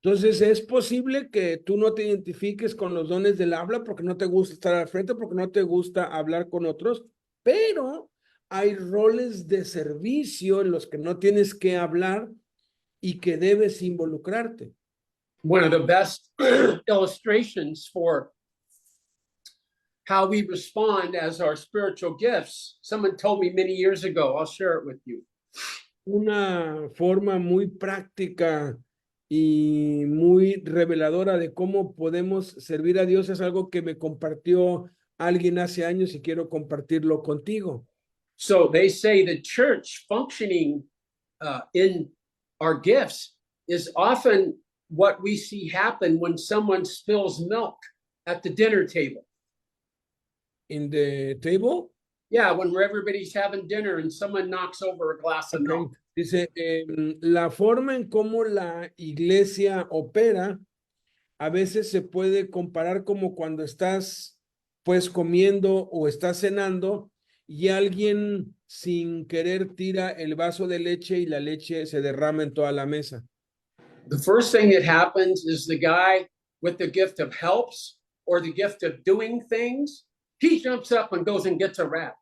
Entonces es posible que tú no te identifiques con los dones del habla porque no te gusta estar al frente, porque no te gusta hablar con otros, pero hay roles de servicio en los que no tienes que hablar y que debes involucrarte. One of the best illustrations for how we respond as our spiritual gifts, someone told me many years ago, I'll share it with you. Una forma muy práctica y muy reveladora de cómo podemos servir a Dios es algo que me compartió alguien hace años y quiero compartirlo contigo. So they say the church functioning in our gifts is often what we see happen when someone spills milk at the dinner table. In the table? Yeah, when everybody's having dinner and someone knocks over a glass of milk. Dice, la forma en cómo la iglesia opera a veces se puede comparar como cuando estás pues comiendo o estás cenando y alguien sin querer tira el vaso de leche y la leche se derrama en toda la mesa. The first thing that happens is the guy with the gift of helps or the gift of doing things, he jumps up and goes and gets a wrap.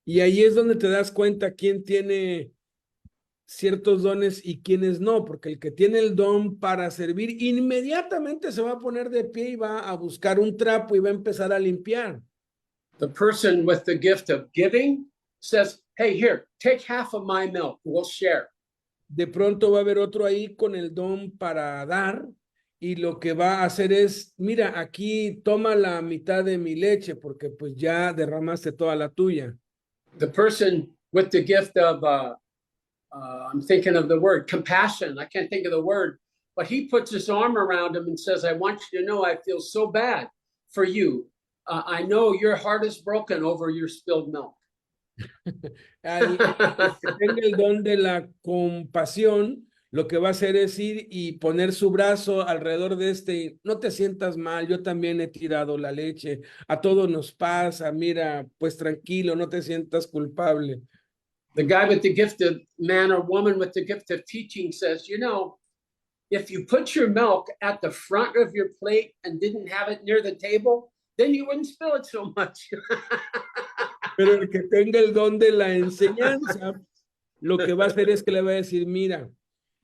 Y ahí es donde te das cuenta quién tiene ciertos dones y quiénes no, porque el que tiene el don para servir inmediatamente se va a poner de pie y va a buscar un trapo y va a empezar a limpiar. The person with the gift of giving says, hey, here, take half of my milk, we'll share. De pronto va a haber otro ahí con el don para dar y lo que va a hacer es, mira, aquí toma la mitad de mi leche porque pues ya derramaste toda la tuya. The person with the gift of, I'm thinking of the word, compassion. I can't think of the word. but he puts his arm around him and says, I want you to know I feel so bad for you. I know your heart is broken over your spilled milk. El que tenga el don de la compasión, lo que va a hacer es ir y poner su brazo alrededor de este. No te sientas mal, yo también he tirado la leche. A todos nos pasa, mira, pues tranquilo, no te sientas culpable. The guy with the gift of man or woman with the gift of teaching says, you know, if you put your milk at the front of your plate and didn't have it near the table, then you wouldn't spill it so much. Pero el que tenga el don de la enseñanza, lo que va a hacer es que le va a decir, mira,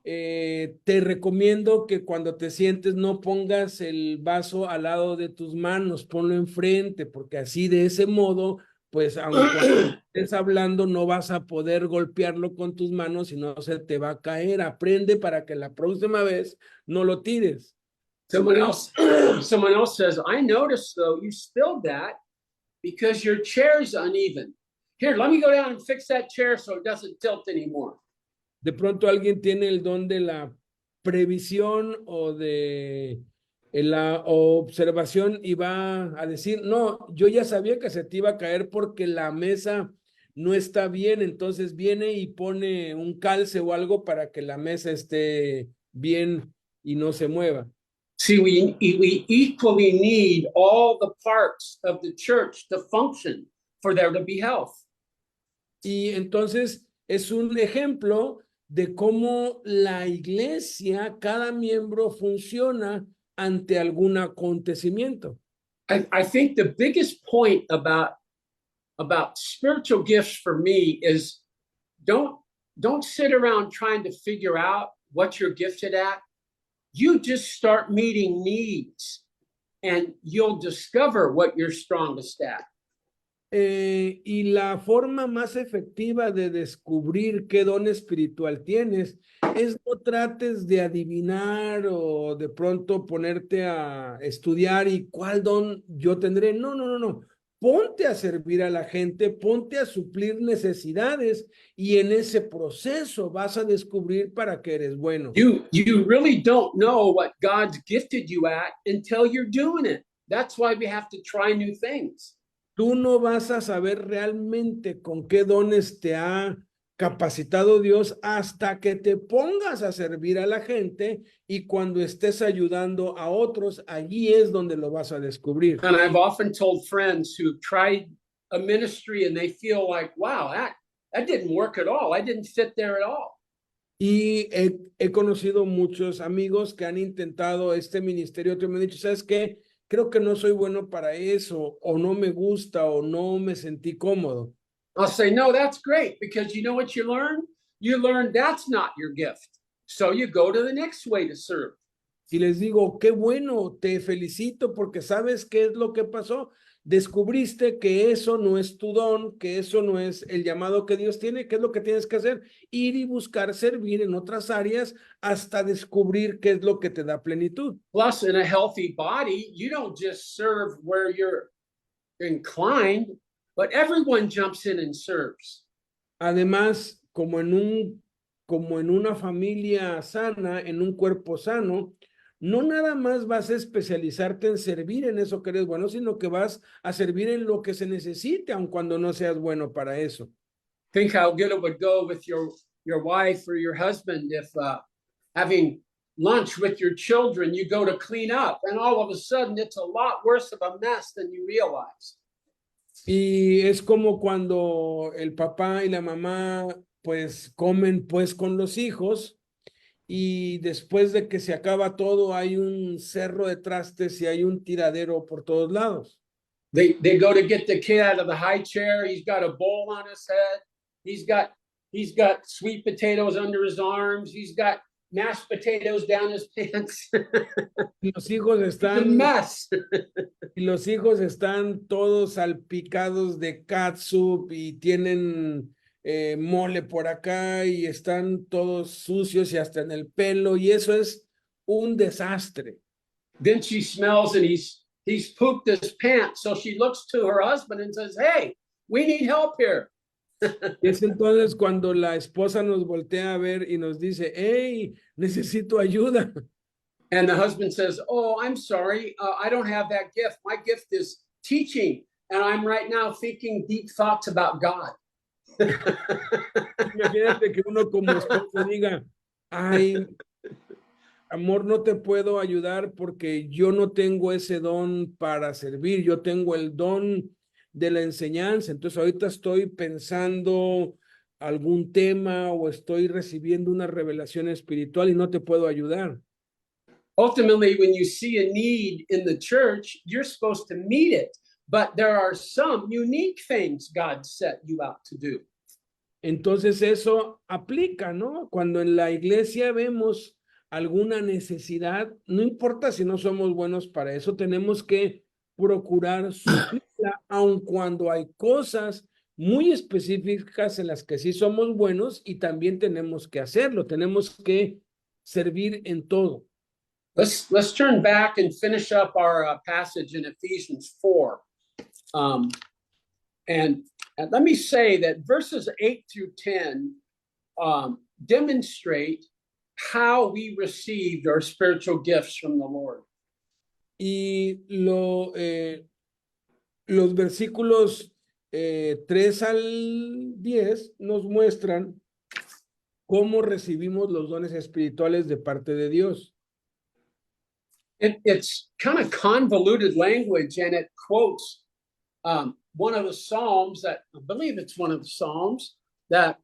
te recomiendo que cuando te sientes no pongas el vaso al lado de tus manos, ponlo enfrente, porque así de ese modo, pues aunque estés hablando, no vas a poder golpearlo con tus manos y no se te va a caer. Aprende para que la próxima vez no lo tires. Someone else says, I noticed though you spilled that because your chair's uneven. Here, let me go down and fix that chair so it doesn't tilt anymore. De pronto alguien tiene el don de la previsión o de la observación y va a decir, no, yo ya sabía que se te iba a caer porque la mesa no está bien, entonces viene y pone un calce o algo para que la mesa esté bien y no se mueva. See, we equally need all the parts of the church to function for there to be health. Y entonces es un ejemplo de cómo la iglesia, cada miembro funciona ante algún acontecimiento. I think the biggest point about spiritual gifts for me is don't sit around trying to figure out what you're gifted at. You just start meeting needs and you'll discover what you're strongest at. Y la forma más efectiva de descubrir qué don espiritual tienes es no trates de adivinar o de pronto ponerte a estudiar y cuál don yo tendré. No. Ponte a servir a la gente, ponte a suplir necesidades y en ese proceso vas a descubrir para qué eres bueno. You really don't know what God's gifted you at until you're doing it. That's why we have to try new things. Tú no vas a saber realmente con qué dones te ha capacitado Dios hasta que te pongas a servir a la gente y cuando estés ayudando a otros, allí es donde lo vas a descubrir. And I've often told friends who've tried a ministry and they feel like, wow, that didn't work at all. I didn't fit there at all. Y he conocido muchos amigos que han intentado este ministerio, que me han dicho, ¿sabes qué? Creo que no soy bueno para eso, o no me gusta, o no me sentí cómodo. I'll say, no, that's great, because you know what you learn? You learn that's not your gift. So you go to the next way to serve. Y les digo, qué bueno, te felicito porque sabes qué es lo que pasó. Descubriste que eso no es tu don, que eso no es el llamado que Dios tiene. ¿Qué es lo que tienes que hacer? Ir y buscar servir en otras áreas hasta descubrir qué es lo que te da plenitud. Plus, in a healthy body, you don't just serve where you're inclined, but everyone jumps in and serves. Además, como en una familia sana, en un cuerpo sano, no nada más vas a especializarte en servir en eso que eres bueno, sino que vas a servir en lo que se necesite, aun cuando no seas bueno para eso. Think how good it would go with your wife or your husband if having lunch with your children, you go to clean up, and all of a sudden it's a lot worse of a mess than you realized. Y es como cuando el papá y la mamá pues comen pues con los hijos y después de que se acaba todo hay un cerro de trastes y hay un tiradero por todos lados. They go to get the kid out of the high chair. He's got a bowl on his head. He's got sweet potatoes under his arms. He's got mashed potatoes down his pants. Los hijos It's a están mess. y los hijos están todos salpicados de catsup y tienen mole por acá y están todos sucios y hasta en el pelo y eso es un desastre. Then she smells and he's pooped his pants. So she looks to her husband and says, hey, we need help here. Y es entonces cuando la esposa nos voltea a ver y nos dice, hey, necesito ayuda. And the husband says, "Oh, I'm sorry. I don't have that gift. My gift is teaching. And I'm right now thinking deep thoughts about God." Imagínate que uno como esposo diga, ay, amor, no te puedo ayudar porque yo no tengo ese don para servir, yo tengo el don de la enseñanza, entonces ahorita estoy pensando algún tema o estoy recibiendo una revelación espiritual y no te puedo ayudar. Ultimately, when you see a need in the church, you're supposed to meet it. But there are some unique things God set you out to do. Entonces eso aplica, ¿no? Cuando en la iglesia vemos alguna necesidad, no importa si no somos buenos para eso, tenemos que procurar suplirla, aun cuando hay cosas muy específicas en las que sí somos buenos y también tenemos que hacerlo, tenemos que servir en todo. Let's turn back and finish up our passage in Ephesians 4. And let me say that verses 8 through 10 demonstrate how we received our spiritual gifts from the Lord. Y los versículos 3 al 10 nos muestran cómo recibimos los dones espirituales de parte de Dios. It's kind of convoluted language, and it quotes one of the Psalms that I believe it's one of the Psalms that,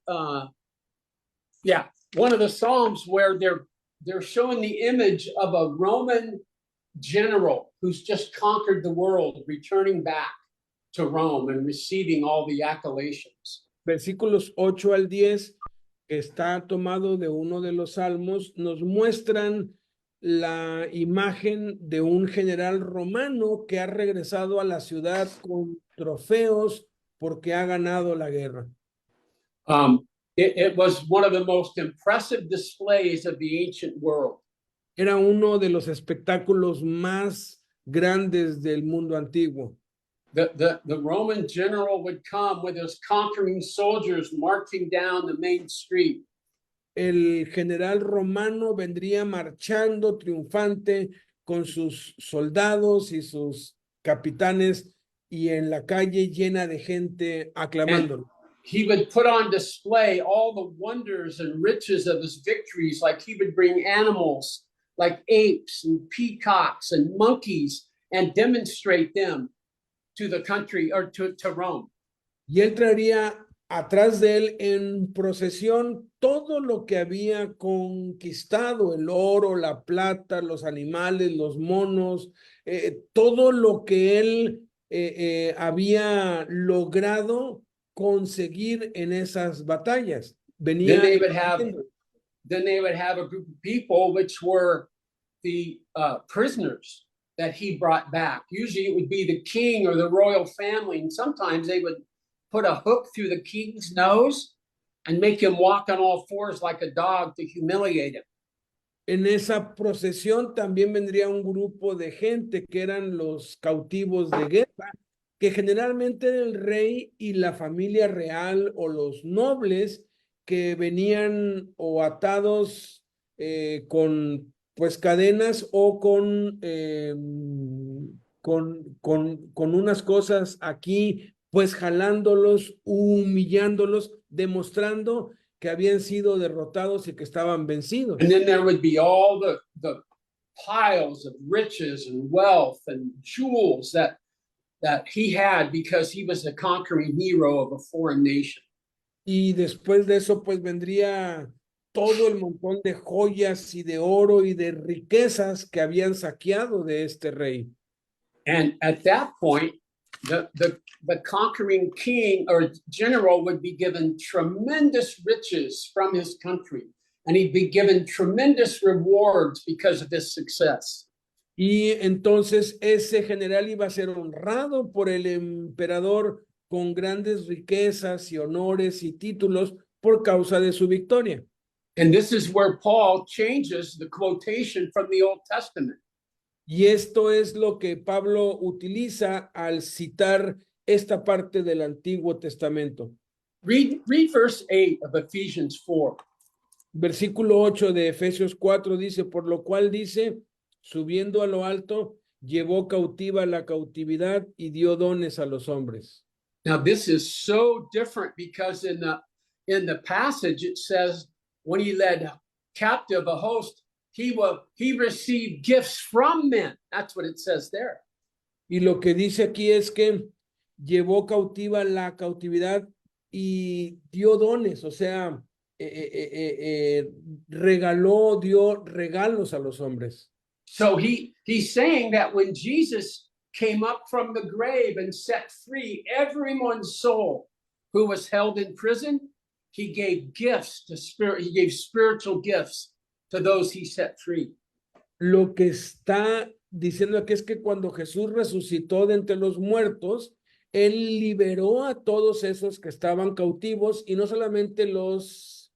one of the Psalms where they're showing the image of a Roman general who's just conquered the world, returning back to Rome and receiving all the accolations. Versículos 8 al 10, que está tomado de uno de los salmos, nos muestran la imagen de un general romano que ha regresado a la ciudad con trofeos porque ha ganado la guerra. It was one of the most impressive displays of the ancient world. Era uno de los espectáculos más grandes del mundo antiguo. The Roman general would come with his conquering soldiers marching down the main street. El general romano vendría marchando triunfante con sus soldados y sus capitanes y en la calle llena de gente aclamándolo. He would put on display all the wonders and riches of his victories, like he would bring animals like apes and peacocks and monkeys and demonstrate them to the country or to Rome. Y él traería atrás de él en procesión todo lo que había conquistado, el oro, la plata, los animales, los monos, todo lo que él había logrado conseguir en esas batallas. Venía Then they would have a group of people which were the prisoners that he brought back. Usually it would be the king or the royal family, and sometimes they would put a hook through the king's nose and make him walk on all fours like a dog to humiliate him. En esa procesión también vendría un grupo de gente que eran los cautivos de guerra, que generalmente era el rey y la familia real o los nobles que venían o atados con pues cadenas o con unas cosas aquí, pues jalándolos, humillándolos, demostrando que habían sido derrotados y que estaban vencidos. And then there would be all the piles of riches and wealth and jewels that he had because he was a conquering hero of a foreign nation. Y después de eso, pues vendría todo el montón de joyas y de oro y de riquezas que habían saqueado de este rey. And at that point, the conquering king or general would be given tremendous riches from his country, and he'd be given tremendous rewards because of his success. Y entonces ese general iba a ser honrado por el emperador con grandes riquezas y honores y títulos por causa de su victoria. And this is where Paul changes the quotation from the Old Testament. Y esto es lo que Pablo utiliza al citar esta parte del Antiguo Testamento. Read verse 8 of Ephesians 4. Versículo 8 de Efesios 4 dice, por lo cual dice, subiendo a lo alto, llevó cautiva la cautividad y dio dones a los hombres. Now, this is so different because in the passage it says when he led captive a host, he received gifts from men. That's what it says there. Y lo que dice aquí es que llevó cautiva la cautividad y dio dones, o sea, regaló, dio regalos a los hombres. So he's saying that when Jesus came up from the grave and set free everyone's soul who was held in prison, he gave gifts to spirit, he gave spiritual gifts to those he set free. Lo que está diciendo aquí es que cuando Jesús resucitó de entre los muertos, él liberó a todos esos que estaban cautivos y no solamente los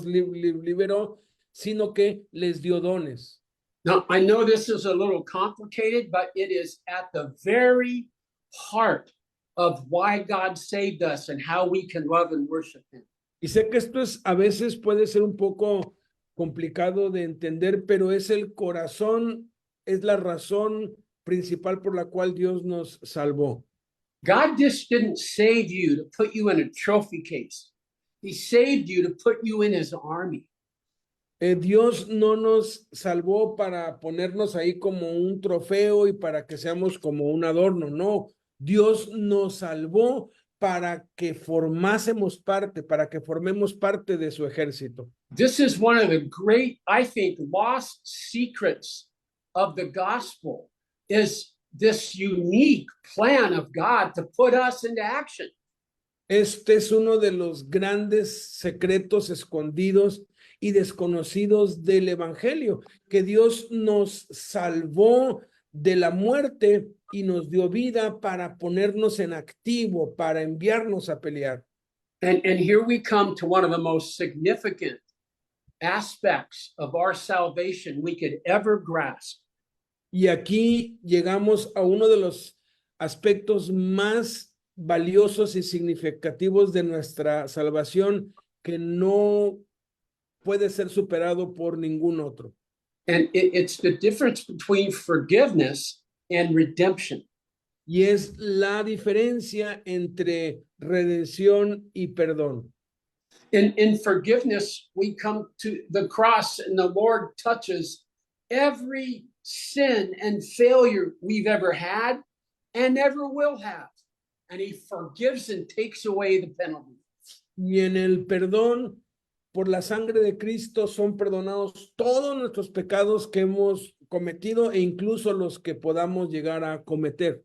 liberó, sino que les dio dones. Now, I know this is a little complicated, but it is at the very heart of why God saved us and how we can love and worship him. Y sé que esto a veces puede ser un poco complicado de entender, pero es el corazón, es la razón principal por la cual Dios nos salvó. God just didn't save you to put you in a trophy case. He saved you to put you in his army. Dios no nos salvó para ponernos ahí como un trofeo y para que seamos como un adorno, no. Dios nos salvó para que formásemos parte, para que formemos parte de su ejército. This is one of the great, I think, lost secrets of the gospel, is this unique plan of God to put us into action. Este es uno de los grandes secretos escondidos y desconocidos del evangelio, que Dios nos salvó de la muerte y nos dio vida para ponernos en activo, para enviarnos a pelear. And here we come to one of the most significant aspects of our salvation we could ever grasp. Y aquí llegamos a uno de los aspectos más valiosos y significativos de nuestra salvación que no puede ser superado por ningún otro. And it's the difference between forgiveness and redemption. Y es la diferencia entre redención y perdón. In forgiveness, we come to the cross and the Lord touches every sin and failure we've ever had and ever will have. And he forgives and takes away the penalty. Y en el perdón, por la sangre de Cristo, son perdonados todos nuestros pecados que hemos cometido e incluso los que podamos llegar a cometer.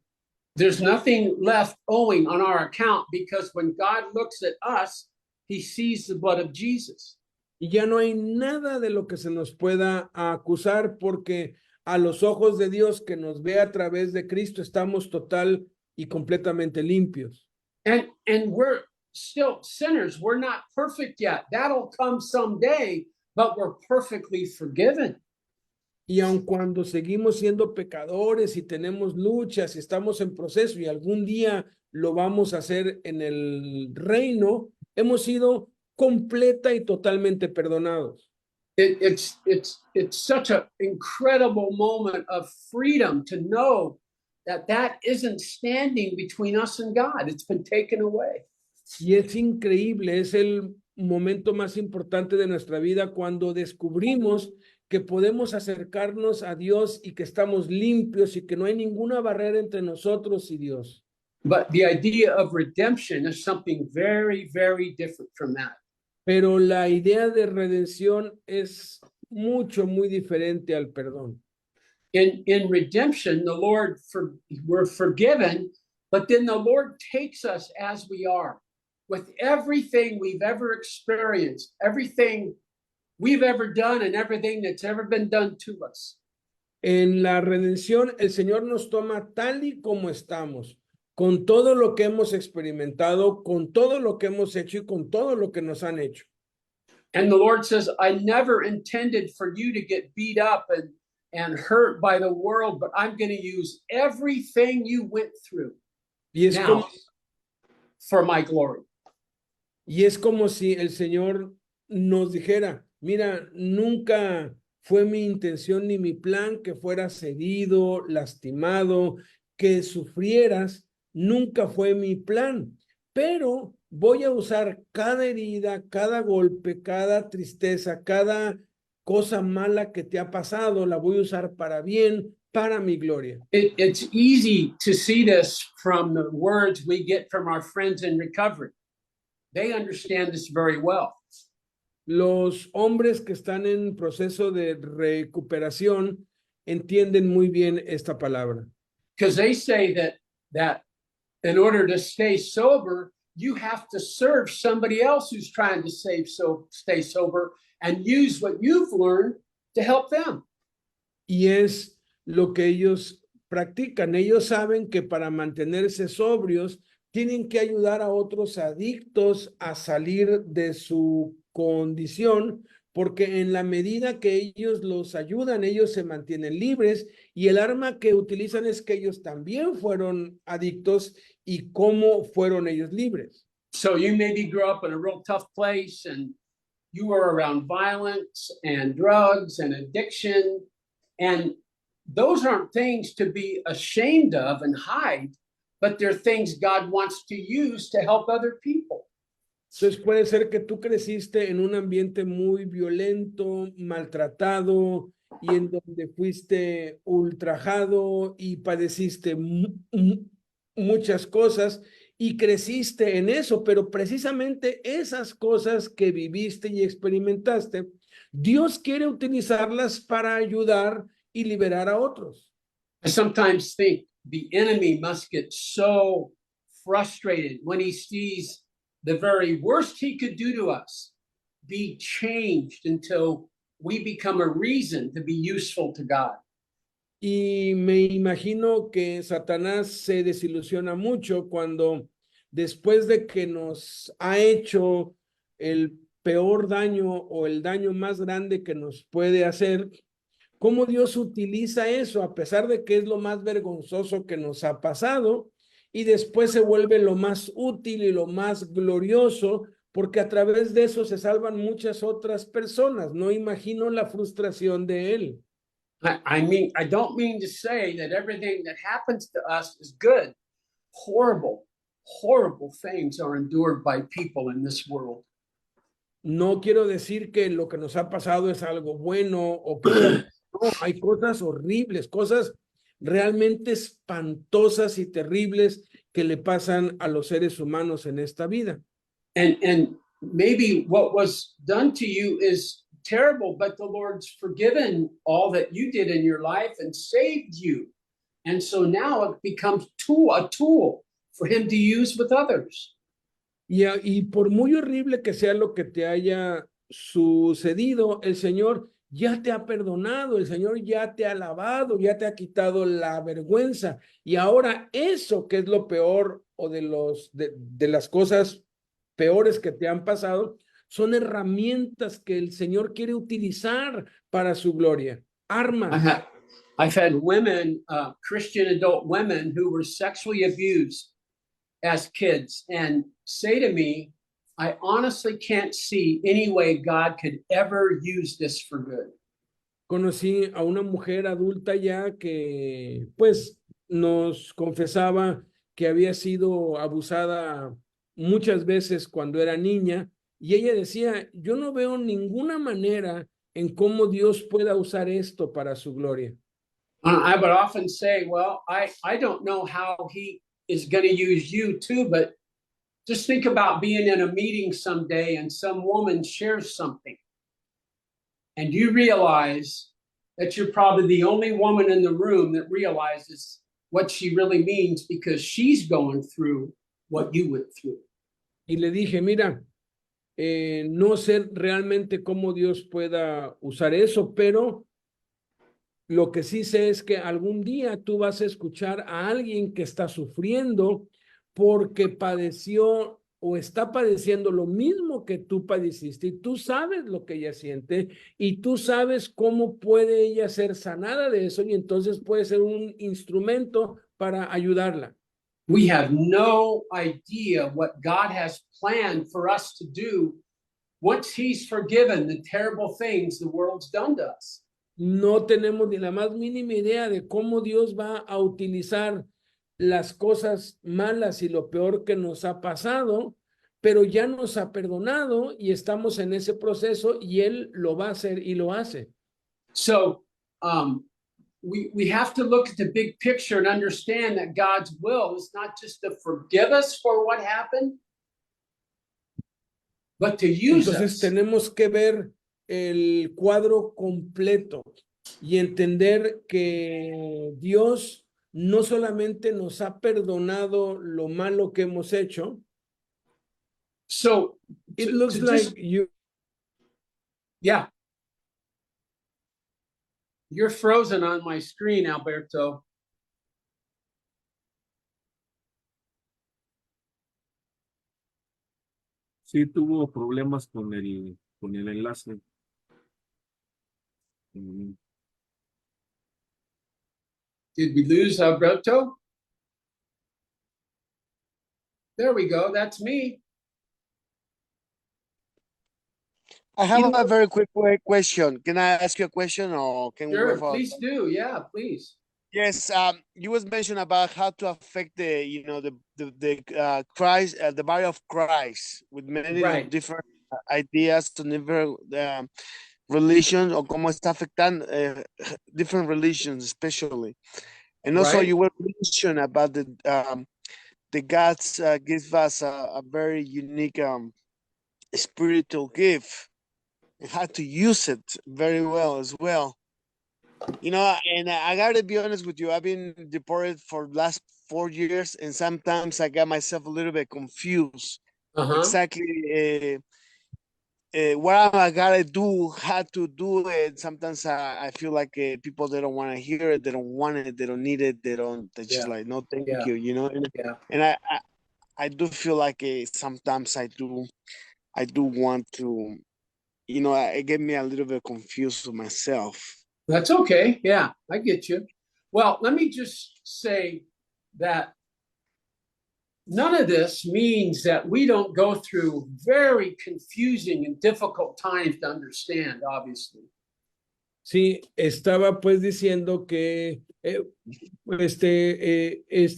There's nothing left owing on our account because when God looks at us, he sees the blood of Jesus. Y ya no hay nada de lo que se nos pueda acusar porque a los ojos de Dios que nos ve a través de Cristo estamos total y completamente limpios. And we're still sinners. We're not perfect yet. That'll come someday, but we're perfectly forgiven. Y aun cuando seguimos siendo pecadores y tenemos luchas y estamos en proceso y algún día lo vamos a hacer en el reino, hemos sido completa y totalmente perdonados. It's such an incredible moment of freedom to know that isn't standing between us and God. It's been taken away. Y es increíble, es el momento más importante de nuestra vida cuando descubrimos que podemos acercarnos a Dios y que estamos limpios y que no hay ninguna barrera entre nosotros y Dios. But the idea of redemption is something very, very different from that. Pero la idea de redención es muy diferente al perdón. In redemption, we're forgiven, but then the Lord takes us as we are, with everything we've ever experienced, everything we've ever done, and everything that's ever been done to us. En la redención, el Señor nos toma tal y como estamos, con todo lo que hemos experimentado, con todo lo que hemos hecho y con todo lo que nos han hecho. And the Lord says, I never intended for you to get beat up and hurt by the world, but I'm going to use everything you went through now for my glory. Y es como si el Señor nos dijera, mira, nunca fue mi intención ni mi plan que fueras herido, lastimado, que sufrieras. Nunca fue mi plan. Pero voy a usar cada herida, cada golpe, cada tristeza, cada cosa mala que te ha pasado, la voy a usar para bien, para mi gloria. It's easy to see this from the words we get from our friends in recovery. They understand this very well. Los hombres que están en proceso de recuperación entienden muy bien esta palabra. Because they say that in order to stay sober, you have to serve somebody else who's trying to stay sober and use what you've learned to help them. Y es lo que ellos practican. Ellos saben que para mantenerse sobrios tienen que ayudar a otros adictos a salir de su condición, porque en la medida que ellos los ayudan, ellos se mantienen libres, y el arma que utilizan es que ellos también fueron adictos y cómo fueron ellos libres. So you maybe grew up in a real tough place and you were around violence and drugs and addiction, and those aren't things to be ashamed of and hide, but they're things God wants to use to help other people. Entonces puede ser que tú creciste en un ambiente muy violento, maltratado, y en donde fuiste ultrajado y padeciste muchas cosas y creciste en eso, pero precisamente esas cosas que viviste y experimentaste, Dios quiere utilizarlas para ayudar y liberar a otros. I sometimes think the enemy must get so frustrated when he sees the very worst he could do to us be changed until we become a reason to be useful to God. Y me imagino que Satanás se desilusiona mucho cuando después de que nos ha hecho el peor daño o el daño más grande que nos puede hacer, cómo Dios utiliza eso a pesar de que es lo más vergonzoso que nos ha pasado, y después se vuelve lo más útil y lo más glorioso, porque a través de eso se salvan muchas otras personas. No imagino la frustración de él. I don't mean to say that everything that happens to us is good. Horrible, horrible things are endured by people in this world. No quiero decir que lo que nos ha pasado es algo bueno o que no, hay cosas horribles, cosas realmente espantosas y terribles que le pasan a los seres humanos en esta vida. And maybe what was done to you is terrible, but the Lord's forgiven all that you did in your life and saved you. And so now it becomes a tool for him to use with others. Y por muy horrible que sea lo que te haya sucedido, el Señor ya te ha perdonado, el Señor ya te ha lavado, ya te ha quitado la vergüenza. Y ahora eso que es lo peor o de las cosas peores que te han pasado, son herramientas que el Señor quiere utilizar para su gloria. Armas. I've had women, Christian adult women who were sexually abused as kids and say to me, I honestly can't see any way God could ever use this for good. Conocí a una mujer adulta ya que pues nos confesaba que había sido abusada muchas veces cuando era niña, y ella decía, yo no veo ninguna manera en cómo Dios pueda usar esto para su gloria. I would often say, well, I don't know how he is going to use you too, but just think about being in a meeting someday and some woman shares something and you realize that you're probably the only woman in the room that realizes what she really means because she's going through what you went through. Y le dije, mira, no sé realmente cómo Dios pueda usar eso, pero lo que sí sé es que algún día tú vas a escuchar a alguien que está sufriendo porque padeció o está padeciendo lo mismo que tú padeciste, y tú sabes lo que ella siente y tú sabes cómo puede ella ser sanada de eso, y entonces puede ser un instrumento para ayudarla. We have no idea what God has planned for us to do once he's forgiven the terrible things the world's done to us. no tenemos ni la más mínima idea de cómo Dios va a utilizar las cosas malas y lo peor que nos ha pasado, pero ya nos ha perdonado y estamos en ese proceso y Él lo va a hacer y lo hace. So we have to look at the big picture and understand that God's will is not just to forgive us for what happened, but to use Entonces us. tenemos que ver el cuadro completo y entender que Dios no solamente nos ha perdonado lo malo que hemos hecho. So It looks like you. Yeah. You're frozen on my screen, Alberto. Sí, tuvo problemas con el enlace. Did we lose Alberto? There we go. That's me. I have a very quick question. Can I ask you a question, or can we Sure, go for? please do. Yeah, please. Yes, you was mentioned about how to affect the, you know, the Christ, the body of Christ with many Right. different ideas to different religions, or cómo está afectando different religions, especially. And also, Right. you were mentioned about the gods give us a very unique spiritual gift and how to use it very well as well. You know, and I gotta be honest with you, I've been deported for the last 4 years, and sometimes I got myself a little bit confused. Exactly what I gotta do, how to do it. Sometimes I feel like people, they don't want to hear it, they don't want it, they don't need it, they're just like, no, thank you, you know. And I do feel like sometimes I do want to, you know, it get me a little bit confused with myself. That's okay. Yeah, I get you. Well, let me just say that none of this means that we don't go through very confusing and difficult times to understand, obviously. Sí, estaba pues diciendo que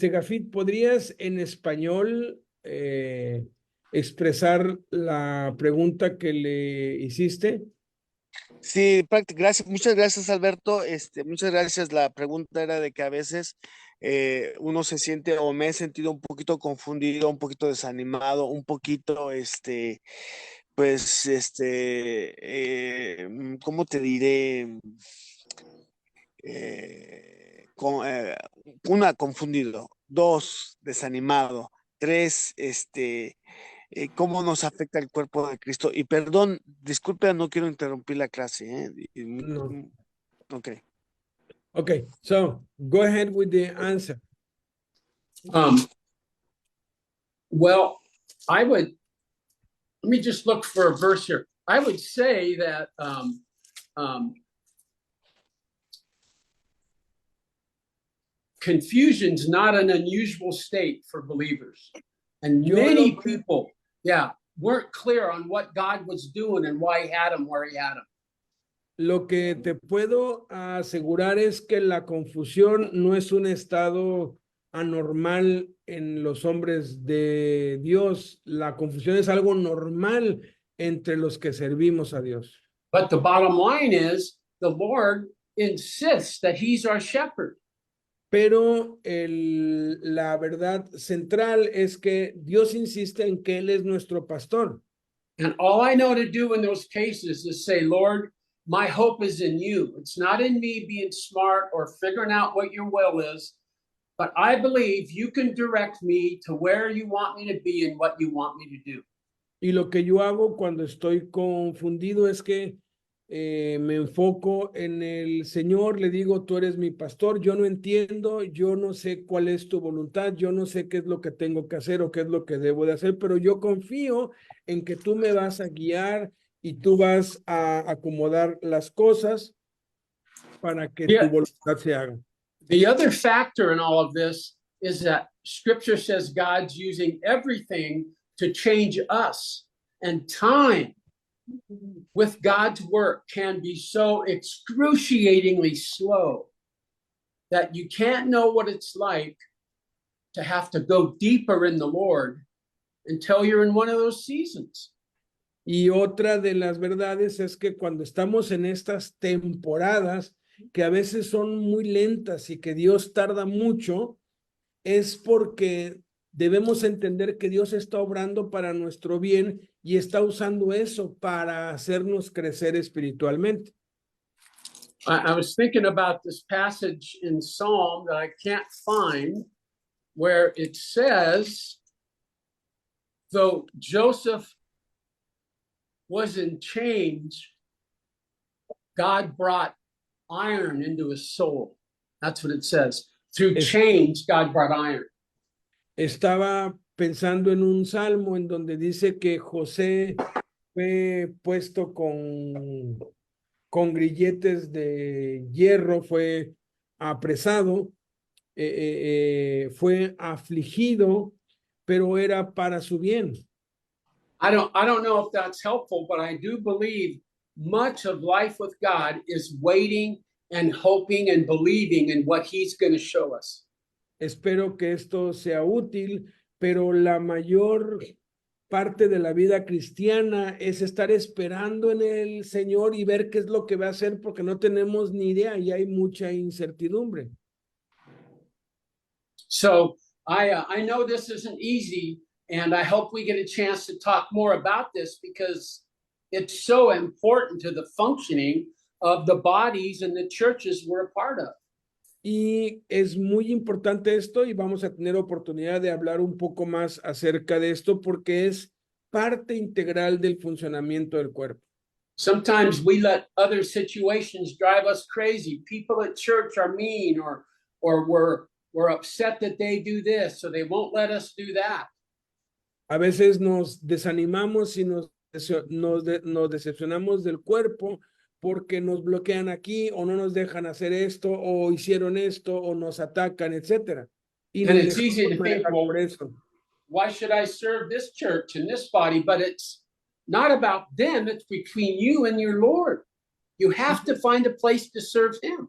Gafit, ¿podrías en español expresar la pregunta que le hiciste? Sí, gracias, muchas gracias, Alberto. Muchas gracias. La pregunta era de que a veces uno se siente, o me he sentido un poquito confundido, un poquito desanimado, un poquito, pues, ¿cómo te diré? Una, confundido. 2, desanimado. 3, cómo nos afecta el cuerpo de Cristo. Y perdón, disculpe, no quiero interrumpir la clase. No. Okay. Okay, so go ahead with the answer. Well, let me just look for a verse here. I would say that confusion's not an unusual state for believers. And many people, weren't clear on what God was doing and why he had them where he had them. Lo que te puedo asegurar es que la confusión no es un estado anormal en los hombres de Dios. La confusión es algo normal entre los que servimos a Dios. But the bottom line is, the Lord insists that he's our shepherd. Pero la verdad central es que Dios insiste en que Él es nuestro pastor. And all I know to do in those cases is say, Lord, my hope is in you. It's not in me being smart or figuring out what your will is, but I believe you can direct me to where you want me to be and what you want me to do. Y lo que yo hago cuando estoy confundido es que me enfoco en el Señor, le digo, tú eres mi pastor, yo no entiendo, yo no sé cuál es tu voluntad, yo no sé qué es lo que tengo que hacer o qué es lo que debo de hacer, pero yo confío en que tú me vas a guiar y tú vas a acomodar las cosas para que tu voluntad se haga. The other factor in all of this is that Scripture says God's using everything to change us, and time with God's work can be so excruciatingly slow that you can't know what it's like to have to go deeper in the Lord until you're in one of those seasons. Y otra de las verdades es que cuando estamos en estas temporadas que a veces son muy lentas y que Dios tarda mucho, es porque debemos entender que Dios está obrando para nuestro bien y está usando eso para hacernos crecer espiritualmente. I was thinking about this passage in Psalm that I can't find, where it says, though Joseph was in chains, God brought iron into his soul. That's what it says. Through chains, God brought iron. Estaba pensando en un salmo en donde dice que José fue puesto con grilletes de hierro, fue apresado, fue afligido, pero era para su bien. I don't know if that's helpful, but I do believe much of life with God is waiting and hoping and believing in what he's going to show us. Espero que esto sea útil, pero la mayor parte de la vida cristiana es estar esperando en el Señor y ver qué es lo que va a hacer, porque no tenemos ni idea y hay mucha incertidumbre. So I know this isn't easy, and I hope we get a chance to talk more about this because it's so important to the functioning of the bodies and the churches we're a part of. Y es muy importante esto y vamos a tener oportunidad de hablar un poco más acerca de esto porque es parte integral del funcionamiento del cuerpo. Sometimes we let other situations drive us crazy. People at church are mean, or we're upset that they do this, so they won't let us do that. A veces nos desanimamos y nos decepcionamos del cuerpo porque nos bloquean aquí o no nos dejan hacer esto o hicieron esto o nos atacan, etcétera. Y And nos it's easy to dejamos think, manejar well, por eso. why should I serve this church and this body? But it's not about them. It's between you and your Lord. You have to find a place to serve him.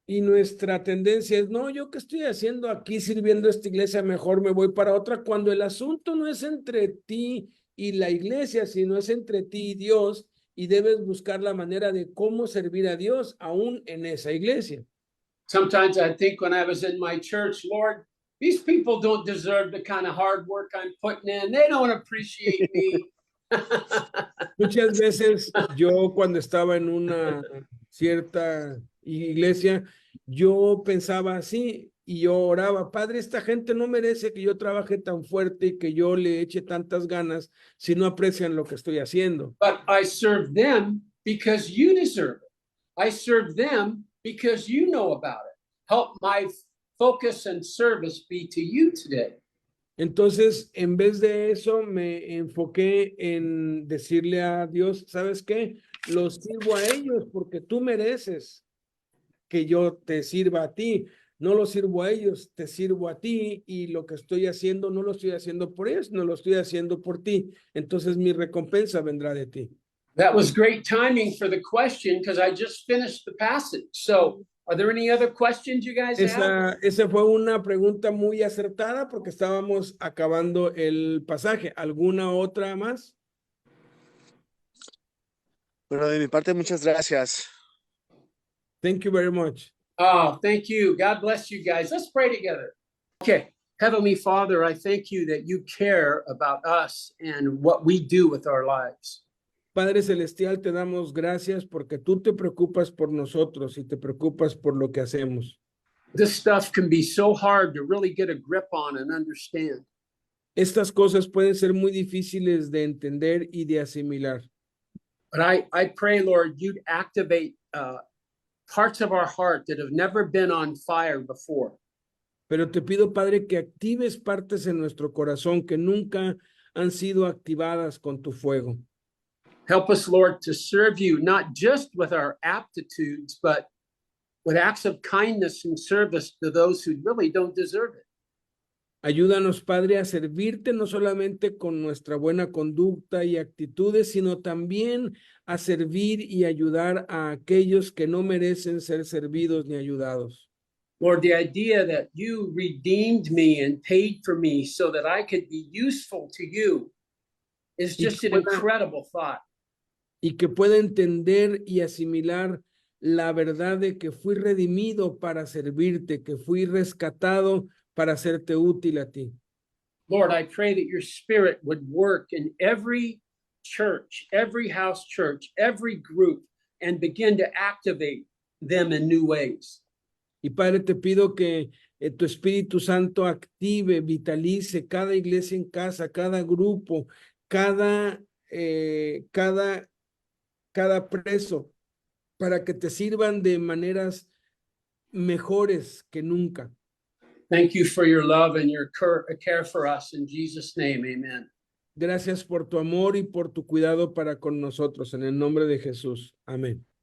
Y nuestra tendencia es, no, yo qué estoy haciendo aquí sirviendo a esta iglesia, mejor me voy para otra, cuando el asunto no es entre ti y la iglesia, sino es entre ti y Dios, y debes buscar la manera de cómo servir a Dios aún en esa iglesia. Sometimes I think when I was in my church, Lord, these people don't deserve the kind of hard work I'm putting in. They don't appreciate me. Muchas veces yo cuando estaba en una cierta iglesia, yo pensaba así y yo oraba, Padre, esta gente no merece que yo trabaje tan fuerte y que yo le eche tantas ganas si no aprecian lo que estoy haciendo. But I serve them because you deserve it. I serve them because you know about it. Help my focus and service be to you today. Entonces, en vez de eso, me enfoqué en decirle a Dios, ¿sabes qué? Los sirvo a ellos porque tú mereces que yo te sirva a ti. No los sirvo a ellos, te sirvo a ti y lo que estoy haciendo no lo estoy haciendo por ellos, no lo estoy haciendo por ti. Entonces mi recompensa vendrá de ti. That was great timing for the question because I just finished the passage. So are there any other questions you guys have? Esa fue una pregunta muy acertada porque estábamos acabando el pasaje. ¿Alguna otra más? Bueno, de mi parte, muchas gracias. Thank you very much. Oh, thank you. God bless you guys. Let's pray together. Okay. Heavenly Father, I thank you that you care about us and what we do with our lives. Padre Celestial, te damos gracias porque tú te preocupas por nosotros y te preocupas por lo que hacemos. This stuff can be so hard to really get a grip on and understand. Estas cosas pueden ser muy difíciles de entender y de asimilar. But I pray, Lord, you'd activate parts of our heart that have never been on fire before. Pero te pido, Padre, que actives partes en nuestro corazón que nunca han sido activadas con tu fuego. Help us, Lord, to serve you, not just with our aptitudes, but with acts of kindness and service to those who really don't deserve it. Ayúdanos, Padre, a servirte no solamente con nuestra buena conducta y actitudes, sino también a servir y ayudar a aquellos que no merecen ser servidos ni ayudados. Lord, the idea that you redeemed me and paid for me so that I could be useful to you is just an incredible thought. Y que pueda entender y asimilar la verdad de que fui redimido para servirte, que fui rescatado para hacerte útil a ti. Lord, I pray that your spirit would work in every church, every house church, every group, and begin to activate them in new ways. Y Padre, te pido que tu Espíritu Santo active, vitalice cada iglesia en casa, cada grupo, cada preso, para que te sirvan de maneras mejores que nunca. Thank you for your love and your care for us. In Jesus' name, amen. Gracias por tu amor y por tu cuidado para con nosotros. En el nombre de Jesús. Amén.